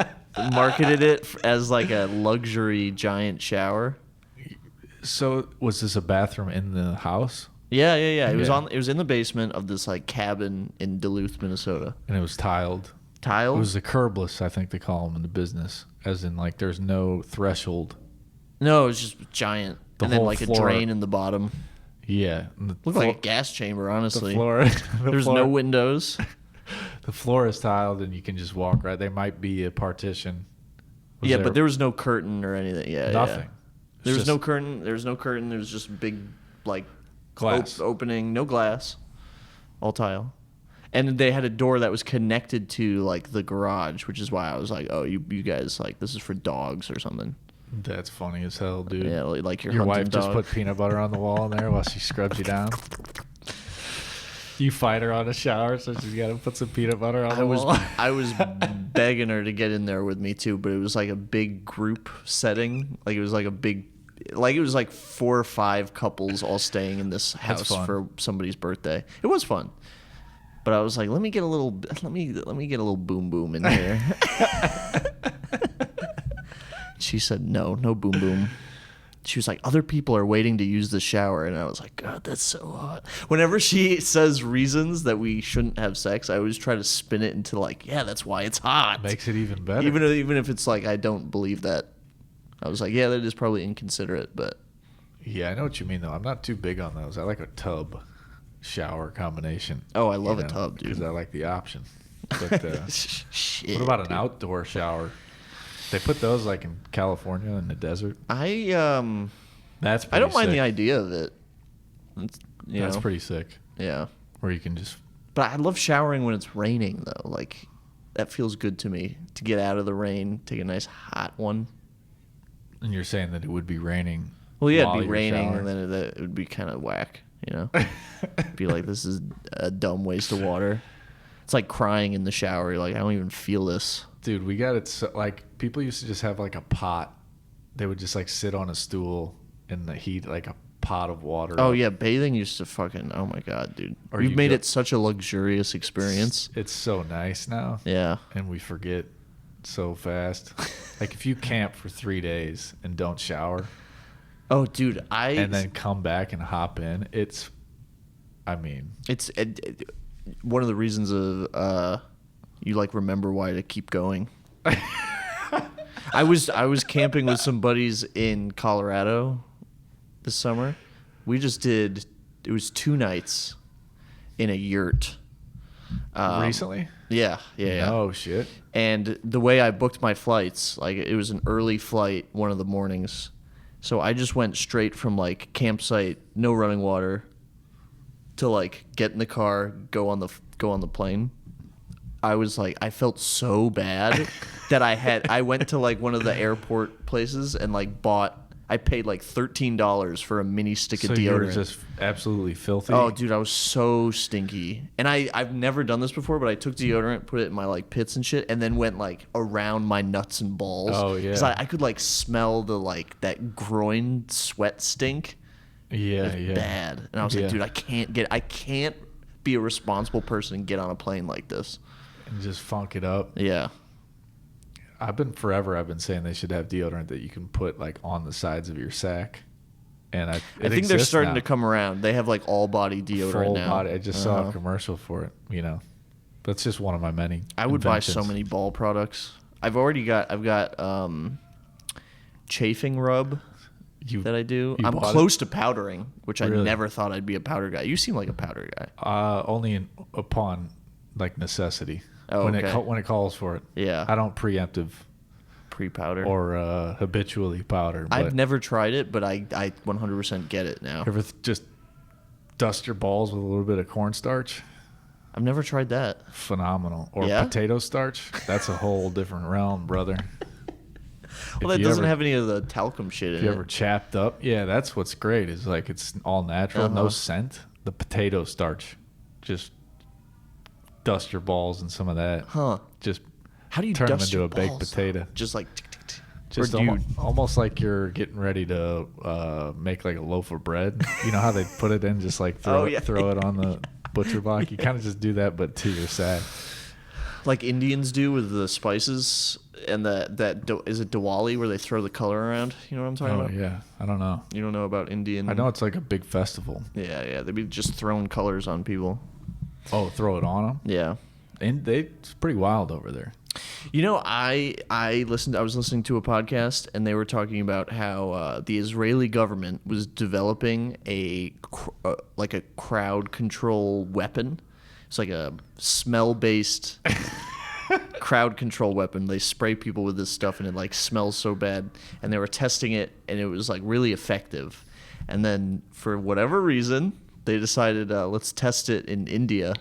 marketed it as like a luxury giant shower. So was this a bathroom in the house? Yeah. It was in the basement of this like cabin in Duluth, Minnesota. And it was tiled. Tiled? It was a curbless, I think they call them in the business, as in like there's no threshold. No, it was just giant. And then like floor, a drain in the bottom. Yeah. Looked like a gas chamber, honestly. There's no windows. The floor is tiled and you can just walk right. There might be a partition. But there was no curtain or anything. Yeah, nothing. Yeah. There was no curtain. There was no curtain. There was just big like glass opening, no glass, all tile. And they had a door that was connected to like the garage, which is why I was like, oh, you guys, like, this is for dogs or something. That's funny as hell, dude. Yeah, like your wife dog. Just put peanut butter on the wall in there while she scrubs you down. You fight her on the shower, so she's got to put some peanut butter on the wall. I was begging her to get in there with me too, but it was like a big group setting. Like it was like a big like it was like 4 or 5 couples all staying in this house for somebody's birthday. It was fun. But I was like, let me get a little boom boom in here. She said, no boom boom. She was like, other people are waiting to use the shower. And I was like, God, that's so hot. Whenever she says reasons that we shouldn't have sex, I always try to spin it into like, yeah, that's why it's hot. Makes it even better. Even if it's like, I don't believe that. I was like, yeah, that is probably inconsiderate, but. Yeah, I know what you mean, though. I'm not too big on those. I like a tub shower combination. Oh, I love a tub, dude. Because I like the option. But shit, what about an outdoor shower? They put those like in California in the desert. That's pretty I don't mind sick. the idea of it. That's pretty sick. Yeah. Where you can just. But I love showering when it's raining though. Like that feels good to me to get out of the rain, take a nice hot one. And you're saying that it would be raining. Well, yeah, it'd be raining, and then it would be kind of whack. You know, be like, this is a dumb waste of water. It's like crying in the shower. You're like, I don't even feel this. Dude, we got it. So, like, people used to just have like a pot. They would just like sit on a stool in the heat, like a pot of water. Oh yeah, bathing used to fucking. Oh my God, dude. We've made it such a luxurious experience. It's so nice now. Yeah. And we forget so fast. Like if you camp for 3 days and don't shower. Oh, dude, and then come back and hop in. It's one of the reasons of you like remember why to keep going. I was camping with some buddies in Colorado this summer. We just did. It was 2 nights in a yurt. Recently? Yeah. Oh shit. And the way I booked my flights, like it was an early flight, one of the mornings. So I just went straight from like campsite, no running water, to like get in the car, go on the plane. I was like, I felt so bad that I went to like one of the airport places and like I paid like $13 for a mini stick of deodorant. So you were just absolutely filthy? Oh, dude, I was so stinky. And I've never done this before, but I took deodorant, put it in my like pits and shit, and then went like around my nuts and balls. Oh, yeah. Because I could like smell the like that groin sweat stink. Yeah, it was bad. And I was like, dude, I can't be a responsible person and get on a plane like this. And just funk it up. Yeah. I've been saying they should have deodorant that you can put like on the sides of your sack. And I think they're starting to come around. They have like all body deodorant full now. Body. I just saw a commercial for it, you know. That's just one of my many I would buy inventions. so many ball products. I've got chafing rub that I do. I'm close to powdering, which I never thought I'd be a powder guy. You seem like a powder guy. Only upon like necessity. Oh, when it calls for it. Yeah. I don't pre-powder or habitually powder. I've never tried it, but I 100% get it now. Ever just dust your balls with a little bit of cornstarch? I've never tried that. Phenomenal. Or potato starch. That's a whole different realm, brother. Well, that doesn't have any of the talcum shit in it. If you ever chapped up, yeah, that's what's great. Is like it's all natural, no scent. The potato starch, just dust your balls in some of that. Huh? Just how do you turn dust them into your a balls, baked potato? Just like, just almost like you're getting ready to make like a loaf of bread. You know how they put it in, just like throw it on the butcher block. You kind of just do that, but to your sack. Like Indians do with the spices and is it Diwali where they throw the color around? You know what I'm talking about? Yeah, I don't know. You don't know about Indian? I know it's like a big festival. Yeah, they'd be just throwing colors on people. Oh, throw it on them? Yeah, and it's pretty wild over there. You know, I was listening to a podcast and they were talking about how the Israeli government was developing a crowd control weapon. It's like a smell-based crowd control weapon. They spray people with this stuff and it like smells so bad. And they were testing it and it was like really effective. And then for whatever reason, they decided let's test it in India,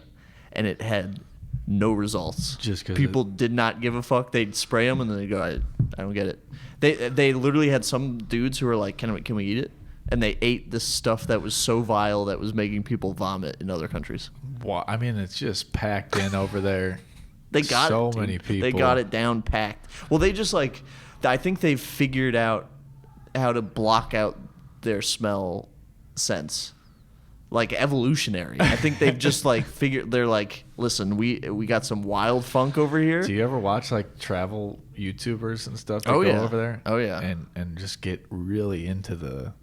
and it had no results. Just because people did not give a fuck. They'd spray them and then they'd go, I don't get it. They literally had some dudes who were like, can we eat it? And they ate this stuff that was so vile that was making people vomit in other countries. Well, I mean, it's just packed in over there. They got so it, dude. many people. They got it down packed. Well, they just like, I think they've figured out to block out their smell sense. Like evolutionary. I think they've just like figured. They're like, listen, we got some wild funk over here. Do you ever watch like travel YouTubers and stuff that go over there? Oh yeah. And just get really into the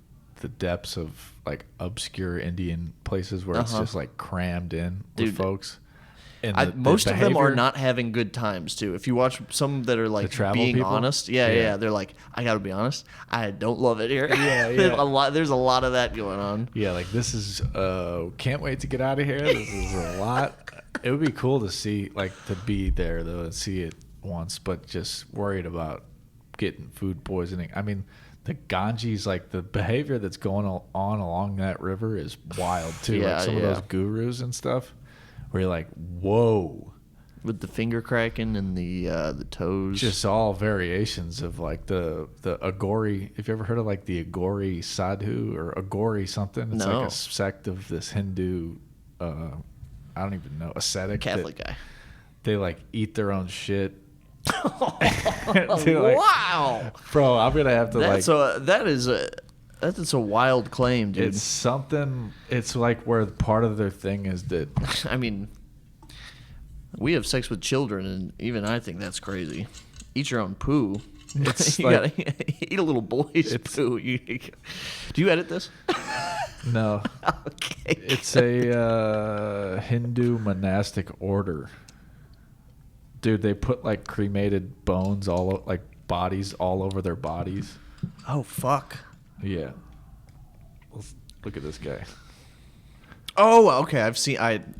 depths of like obscure Indian places where it's just like crammed in with folks. And most of them are not having good times too. If you watch some that are like being people? Honest, yeah, they're like, I gotta be honest, I don't love it here. Yeah. There's a lot of that going on. Yeah, like this is can't wait to get out of here. This is a lot. It would be cool to see, like, to be there though and see it once, but just worried about getting food poisoning. I mean, the Ganges, like the behavior that's going on along that river is wild too. Yeah, like some of those gurus and stuff. Where you're like, whoa. With the finger cracking and the toes. Just all variations of like the Agori. Have you ever heard of like the Agori Sadhu or Agori something? It's like a sect of this Hindu, I don't even know, ascetic. Catholic guy. They like eat their own shit. Wow. Bro, I'm going to have to That's a wild claim, dude. It's something. It's like where part of their thing is that. I mean, we have sex with children, and even I think that's crazy. Eat your own poo. It's you like, gotta eat a little boy's poo. Do you edit this? No. Okay. It's a Hindu monastic order. Dude, they put like cremated bones bodies all over their bodies. Oh fuck. Yeah. Let's look at this guy. Oh, okay. All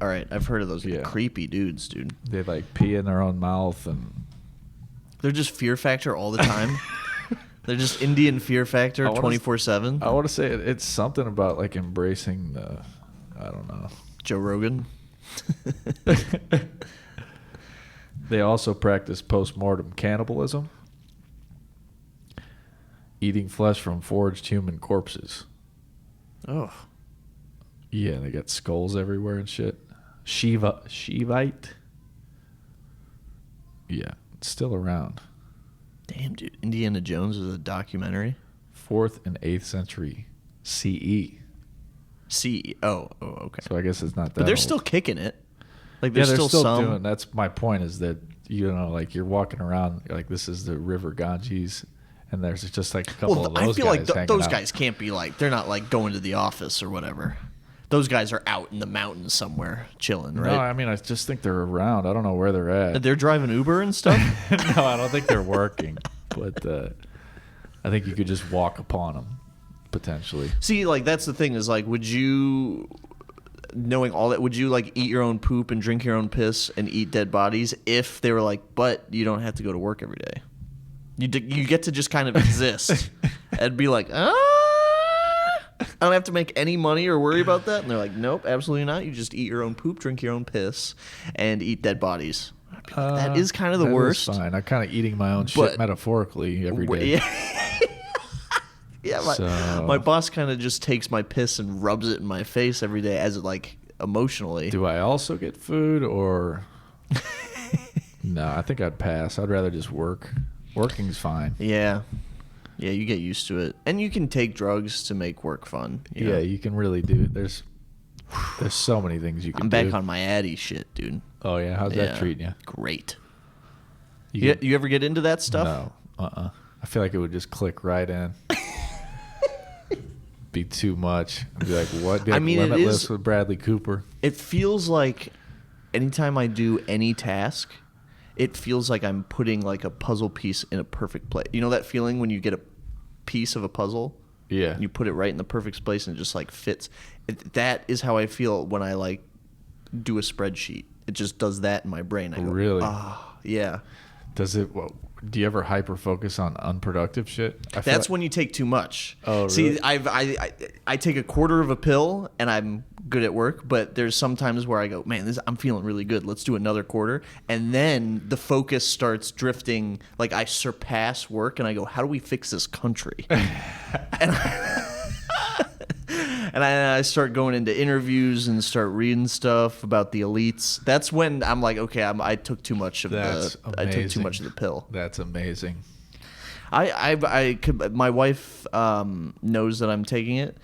right. I've heard of those creepy dudes, dude. They like pee in their own mouth and. They're just Fear Factor all the time. They're just Indian Fear Factor 24/7. I want to say it's something about like embracing I don't know. Joe Rogan. They also practice post-mortem cannibalism. Eating flesh from foraged human corpses. Oh. Yeah, they got skulls everywhere and shit. Shivite. Yeah, it's still around. Damn, dude. Indiana Jones is a documentary. 4th and 8th century CE. CE. Oh, okay. So I guess it's not that But they're old. Still kicking it. Like they're still some doing. That's my point. Is that like you're walking around like this is the River Ganges. And there's just like a couple of those guys. I feel like those guys can't be like, they're not like going to the office or whatever. Those guys are out in the mountains somewhere chilling, right? No, I mean, I just think they're around. I don't know where they're at. They're driving Uber and stuff? No, I don't think they're working. But I think you could just walk upon them, potentially. See, like, that's the thing is like, would you, knowing all that, would you like eat your own poop and drink your own piss and eat dead bodies if they were like, but you don't have to go to work every day? You get to just kind of exist and be like, I don't have to make any money or worry about that. And they're like, nope, absolutely not. You just eat your own poop, drink your own piss, and eat dead bodies. That is kind of the worst. That's fine. I'm kind of eating my own shit metaphorically every day. Yeah, my boss kind of just takes my piss and rubs it in my face every day as like emotionally. Do I also get food or? No, I think I'd pass. I'd rather just work. Working's fine. Yeah, you get used to it, and you can take drugs to make work fun. You know? You can really do it. There's so many things you can do. I'm back on my Addy shit, dude. Oh yeah, how's that treating you? Great. You ever get into that stuff? No, I feel like it would just click right in. Be too much. I'd be like, what? Be like Limitless with Bradley Cooper. It feels like anytime I do any task, it feels like I'm putting like a puzzle piece in a perfect place. You know that feeling when you get a piece of a puzzle? Yeah. And you put it right in the perfect place and it just like fits. That is how I feel when I like do a spreadsheet. It just does that in my brain. I go, really? Yeah. Does it? Well, do you ever hyper focus on unproductive shit? That's when you take too much. Oh, really? See, I take a quarter of a pill and I'm good at work, but there's some times where I go, man, I'm feeling really good. Let's do another quarter. And then the focus starts drifting. Like I surpass work and I go, how do we fix this country? And I start going into interviews and start reading stuff about the elites. That's when I'm like, okay, I took too much of the pill. That's amazing. My wife knows that I'm taking it,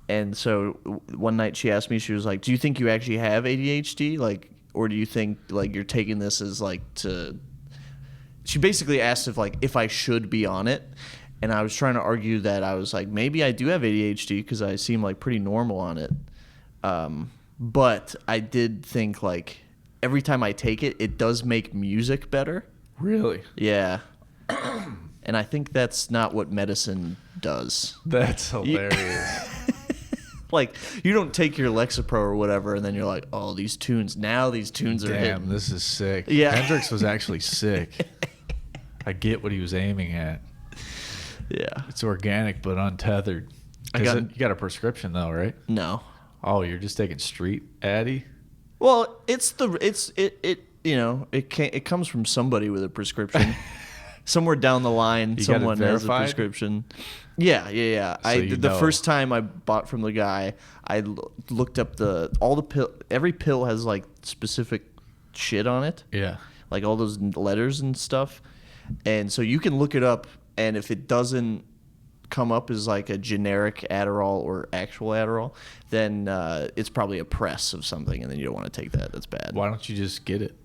and so one night she asked me, she was like, "Do you think you actually have ADHD? Like, or do you think like you're taking this as like to?" She basically asked if I should be on it, and I was trying to argue that I was like, maybe I do have ADHD because I seem like pretty normal on it, but I did think like every time I take it, it does make music better. Really? Yeah. And I think that's not what medicine does. That's hilarious. Like, you don't take your Lexapro or whatever, and then you're like, oh, these tunes are hitting. Damn, this is sick. Yeah. Hendrix was actually sick. I get what he was aiming at. Yeah. It's organic but untethered. You got a prescription though, right? No. Oh, you're just taking street Addy? Well, it comes from somebody with a prescription. Somewhere down the line, someone has a prescription. Yeah. So the first time I bought from the guy, I looked up every pill has like specific shit on it. Yeah. Like all those letters and stuff. And so you can look it up, and if it doesn't come up as like a generic Adderall or actual Adderall, then it's probably a press of something, and then you don't want to take that. That's bad. Why don't you just get it?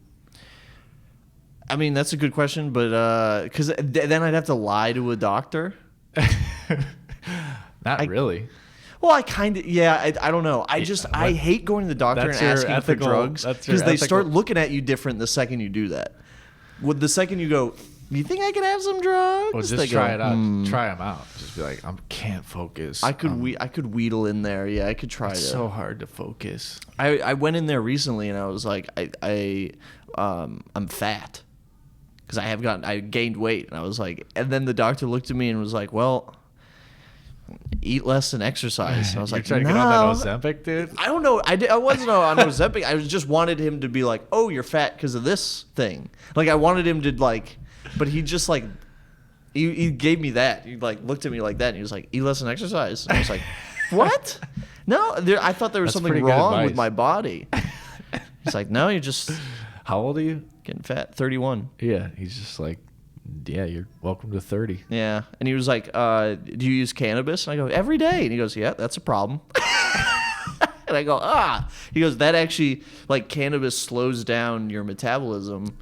I mean, that's a good question, but because then I'd have to lie to a doctor. Not really. Well, I kind of, I don't know. I hate going to the doctor and asking for drugs because they start looking at you different the second you do that. The second you go, you think I can have some drugs? Well, just try it out. Try them out. Just be like, I can't focus. I could wheedle in there. Yeah, I could try it. It's so hard to focus. I went in there recently and I was like, I'm fat because I gained weight, and I was like, and then the doctor looked at me and was like, well, eat less and exercise. And I was like, trying to get on that Ozempic, dude? I don't know. I wasn't on Ozempic. I just wanted him to be like, oh, you're fat because of this thing. Like, I wanted him to like, but he just like, he gave me that. He like looked at me like that, and he was like, eat less and exercise. And I was like, what? No, I thought there was something wrong with my body. He's like, no, you're just. How old are you? Getting fat. 31. Yeah, he's just like, yeah, you're welcome to 30. Yeah, and he was like, do you use cannabis? And I go, every day. And he goes, yeah, that's a problem. And I go, He goes, that actually, like, cannabis slows down your metabolism,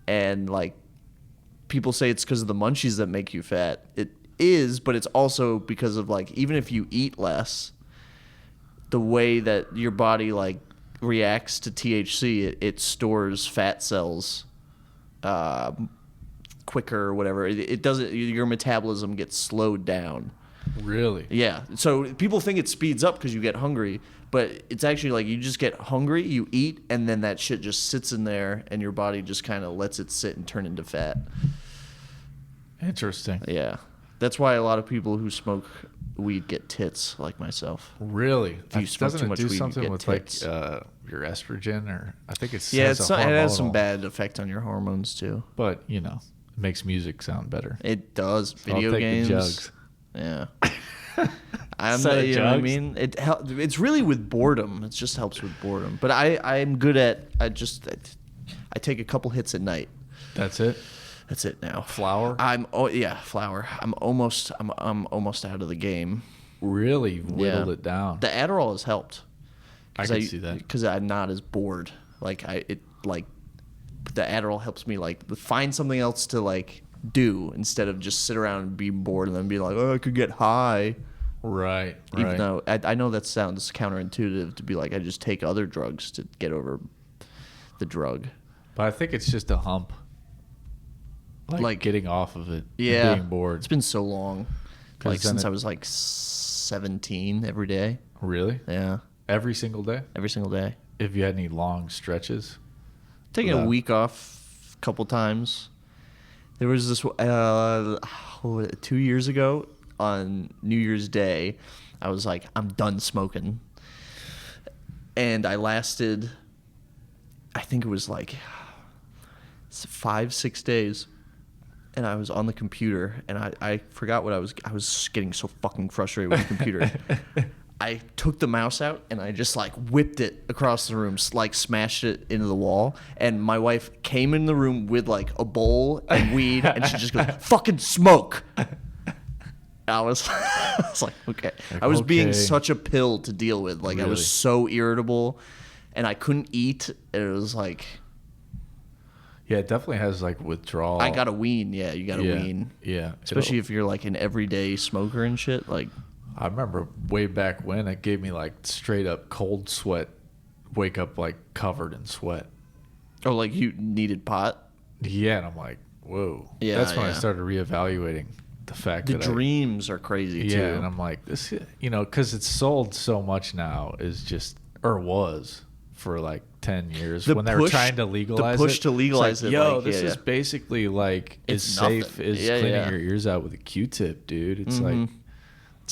and like, people say it's because of the munchies that make you fat. It is, but it's also because of like, even if you eat less, the way that your body like reacts to THC, it stores fat cells quicker or whatever. It doesn't. Your metabolism gets slowed down. Really? Yeah. So people think it speeds up because you get hungry, but it's actually like you just get hungry, you eat, and then that shit just sits in there, and your body just kind of lets it sit and turn into fat. Interesting. Yeah. That's why a lot of people who smoke weed get tits, like myself. Really? If you smoke too much weed, something you get with tits. Like your estrogen, or I think it's it has some bad effect on your hormones too. But it makes music sound better. It does. So Video I'll take games. The jugs. Yeah. You know what I mean? It's really with boredom. It just helps with boredom. But I'm good at I take a couple hits at night. That's it. That's it now. Flower? Flower. I'm almost out of the game. Really whittled it down. The Adderall has helped. I can see that. Because I'm not as bored. The Adderall helps me like find something else to like do instead of just sit around and be bored and then be like, oh, I could get high. Right. Even though I know that sounds counterintuitive to be like I just take other drugs to get over the drug. But I think it's just a hump. Like getting off of it. Yeah. And being bored. It's been so long. Like since I was like 17 every day. Really? Yeah. Every single day? Every single day. If you had any long stretches? Taking a week off a couple times. There was this 2 years ago on New Year's Day, I was like, I'm done smoking. And I lasted, I think it was like 5-6 days. And I was on the computer, and I forgot what I was getting so fucking frustrated with the computer. I took the mouse out and I just like whipped it across the room, like smashed it into the wall. And my wife came in the room with like a bowl and weed, and she just goes, "Fucking smoke." I was like, okay. I was being such a pill to deal with. Like, really? I was so irritable, and I couldn't eat. And it was like, yeah, it definitely has like withdrawal. I gotta wean. Yeah, you gotta wean. Yeah, especially if you're like an everyday smoker and shit. Like, I remember way back when it gave me like straight up cold sweat. Wake up like covered in sweat. Oh, like you needed pot? Yeah, and I'm like, whoa. Yeah, that's when I started reevaluating the fact the that dreams are crazy too. Yeah, and I'm like, this, because it's sold so much now is just, or was for like 10 years when they were trying to legalize it. The push to legalize it. Yo, this is basically like as safe as cleaning your ears out with a Q-tip, dude. It's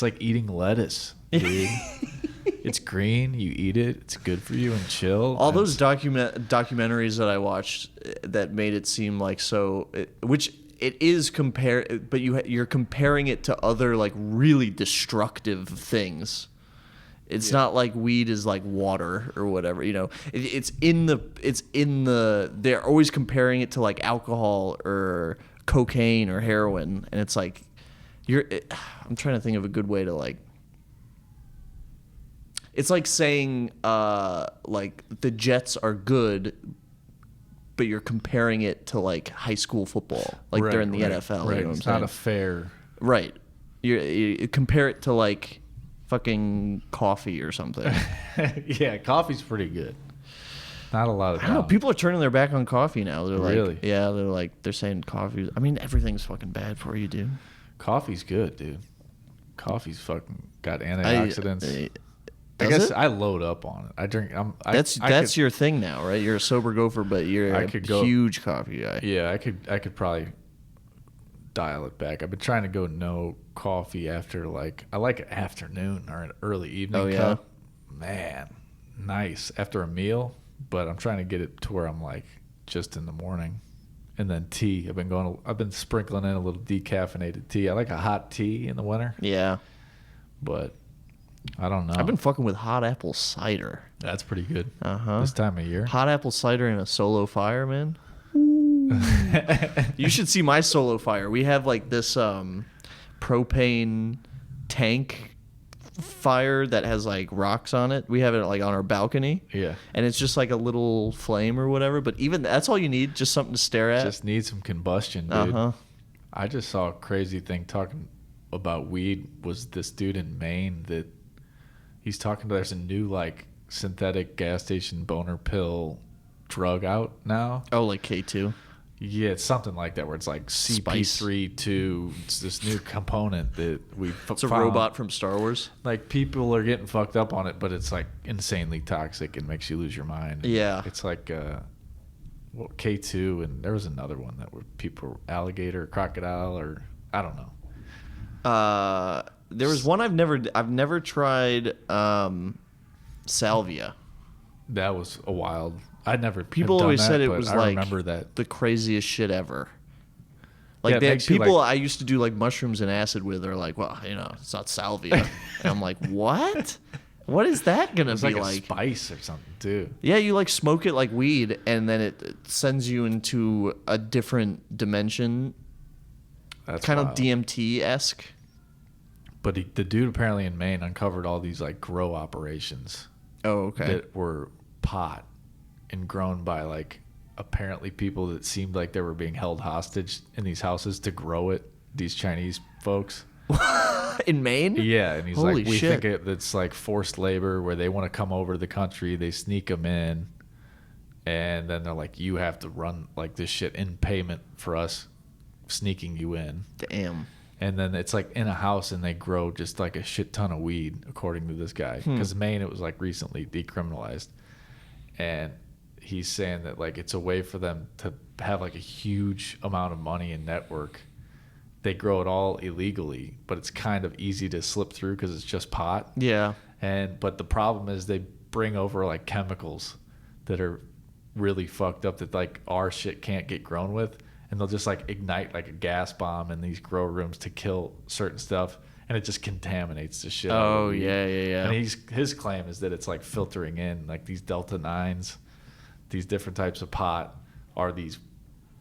like eating lettuce, dude. It's green. You eat it. It's good for you and chill. All those documentaries that I watched that made it seem like which it is but you're comparing it to other like really destructive things. It's not like weed is like water or whatever. It's in the. They're always comparing it to like alcohol or cocaine or heroin, and it's like I'm trying to think of a good way to like. It's like saying like the Jets are good, but you're comparing it to like high school football, like they're in the NFL. Right, you know what it's I'm not saying? a fair. Right, you compare it to like fucking coffee or something. Yeah, coffee's pretty good. Not a lot of. I don't know. People are turning their back on coffee now. They're like, really? Yeah, they're saying coffee. I mean, everything's fucking bad for you, dude. Coffee's good, dude. Coffee's fucking got antioxidants. I Does guess it? I load up on it. I drink. That's your thing now, right? You're a sober gopher, but you're a huge coffee guy. Yeah, I could probably dial it back. I've been trying to go no coffee after I like an afternoon or an early evening cup. Man, nice after a meal. But I'm trying to get it to where I'm like just in the morning, and then tea. I've been sprinkling in a little decaffeinated tea. I like a hot tea in the winter. Yeah, but. I don't know. I've been fucking with hot apple cider. That's pretty good. Uh-huh. This time of year. Hot apple cider and a solo fire, man. You should see my solo fire. We have like this propane tank fire that has like rocks on it. We have it like on our balcony. Yeah. And it's just like a little flame or whatever. But even that's all you need, just something to stare at. Just need some combustion, dude. Uh-huh. I just saw a crazy thing talking about weed. Was this dude in Maine that he's talking about? There's a new like synthetic gas station boner pill drug out now. Oh, like K2? Yeah, it's something like that where it's like CP3-2. It's this new component that we It's a robot from Star Wars. Like people are getting fucked up on it, but it's like insanely toxic and makes you lose your mind. Yeah. It's like K2, and there was another one that were people alligator, crocodile, or I don't know. There was one I've never tried. Salvia. That was a wild. People always said it was like remember that. the craziest shit ever. Like Yeah, people I used to do like mushrooms and acid with are like, well, it's not salvia. And I'm like, what? What is that gonna be like? A spice or something too. Yeah, you like smoke it like weed, and then it sends you into a different dimension. That's kind wild. of DMT-esque. But the dude apparently in Maine uncovered all these like grow operations. Oh, okay. That were pot and grown by like apparently people that seemed like they were being held hostage in these houses to grow it. These Chinese folks. In Maine? Yeah, and he's Holy like, we shit. think it's like forced labor where they want to come over to the country, they sneak them in, and then they're like, you have to run like this shit in payment for us sneaking you in. Damn. And then it's like in a house, and they grow just like a shit ton of weed, according to this guy. Because Maine, it was like recently decriminalized, and he's saying that like it's a way for them to have like a huge amount of money and network. They grow it all illegally, but it's kind of easy to slip through because it's just pot. Yeah. But the problem is they bring over like chemicals that are really fucked up that like our shit can't get grown with, and they'll just like ignite like a gas bomb in these grow rooms to kill certain stuff, and it just contaminates the shit. Oh yeah. And his claim is that it's like filtering in like these Delta 9s, these different types of pot are these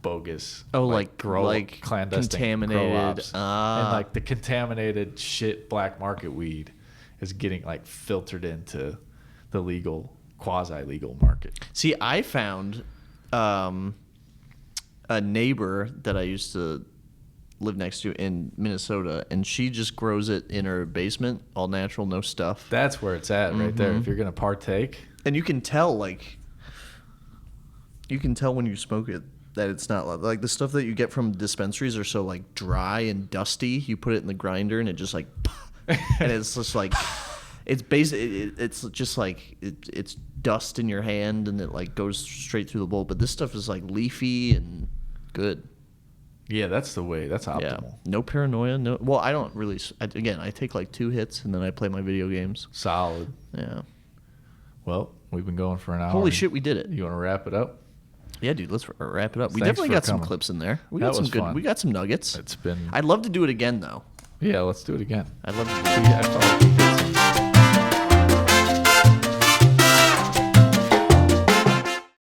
bogus clandestine contaminated grow ops. And like the contaminated shit black market weed is getting like filtered into the legal quasi-legal market. See, I found a neighbor that I used to live next to in Minnesota, and she just grows it in her basement, all natural, no stuff. That's where it's at right there. If you're gonna partake, and you can tell when you smoke it that it's not like the stuff that you get from dispensaries are so like dry and dusty. You put it in the grinder and it just like, and it's just like, it's just like it's dust in your hand and it like goes straight through the bowl. But this stuff is like leafy and good. Yeah, that's the way. That's optimal. Yeah. No paranoia. No. Well, I don't really. Again, I take like 2 hits and then I play my video games. Solid. Yeah. Well, we've been going for an hour. Holy shit, we did it. You want to wrap it up? Yeah, dude. Let's wrap it up. We definitely got some clips in there. We got some good. Fun. We got some nuggets. It's been. I'd love to do it again, though. Yeah, let's do it again. I'd love to.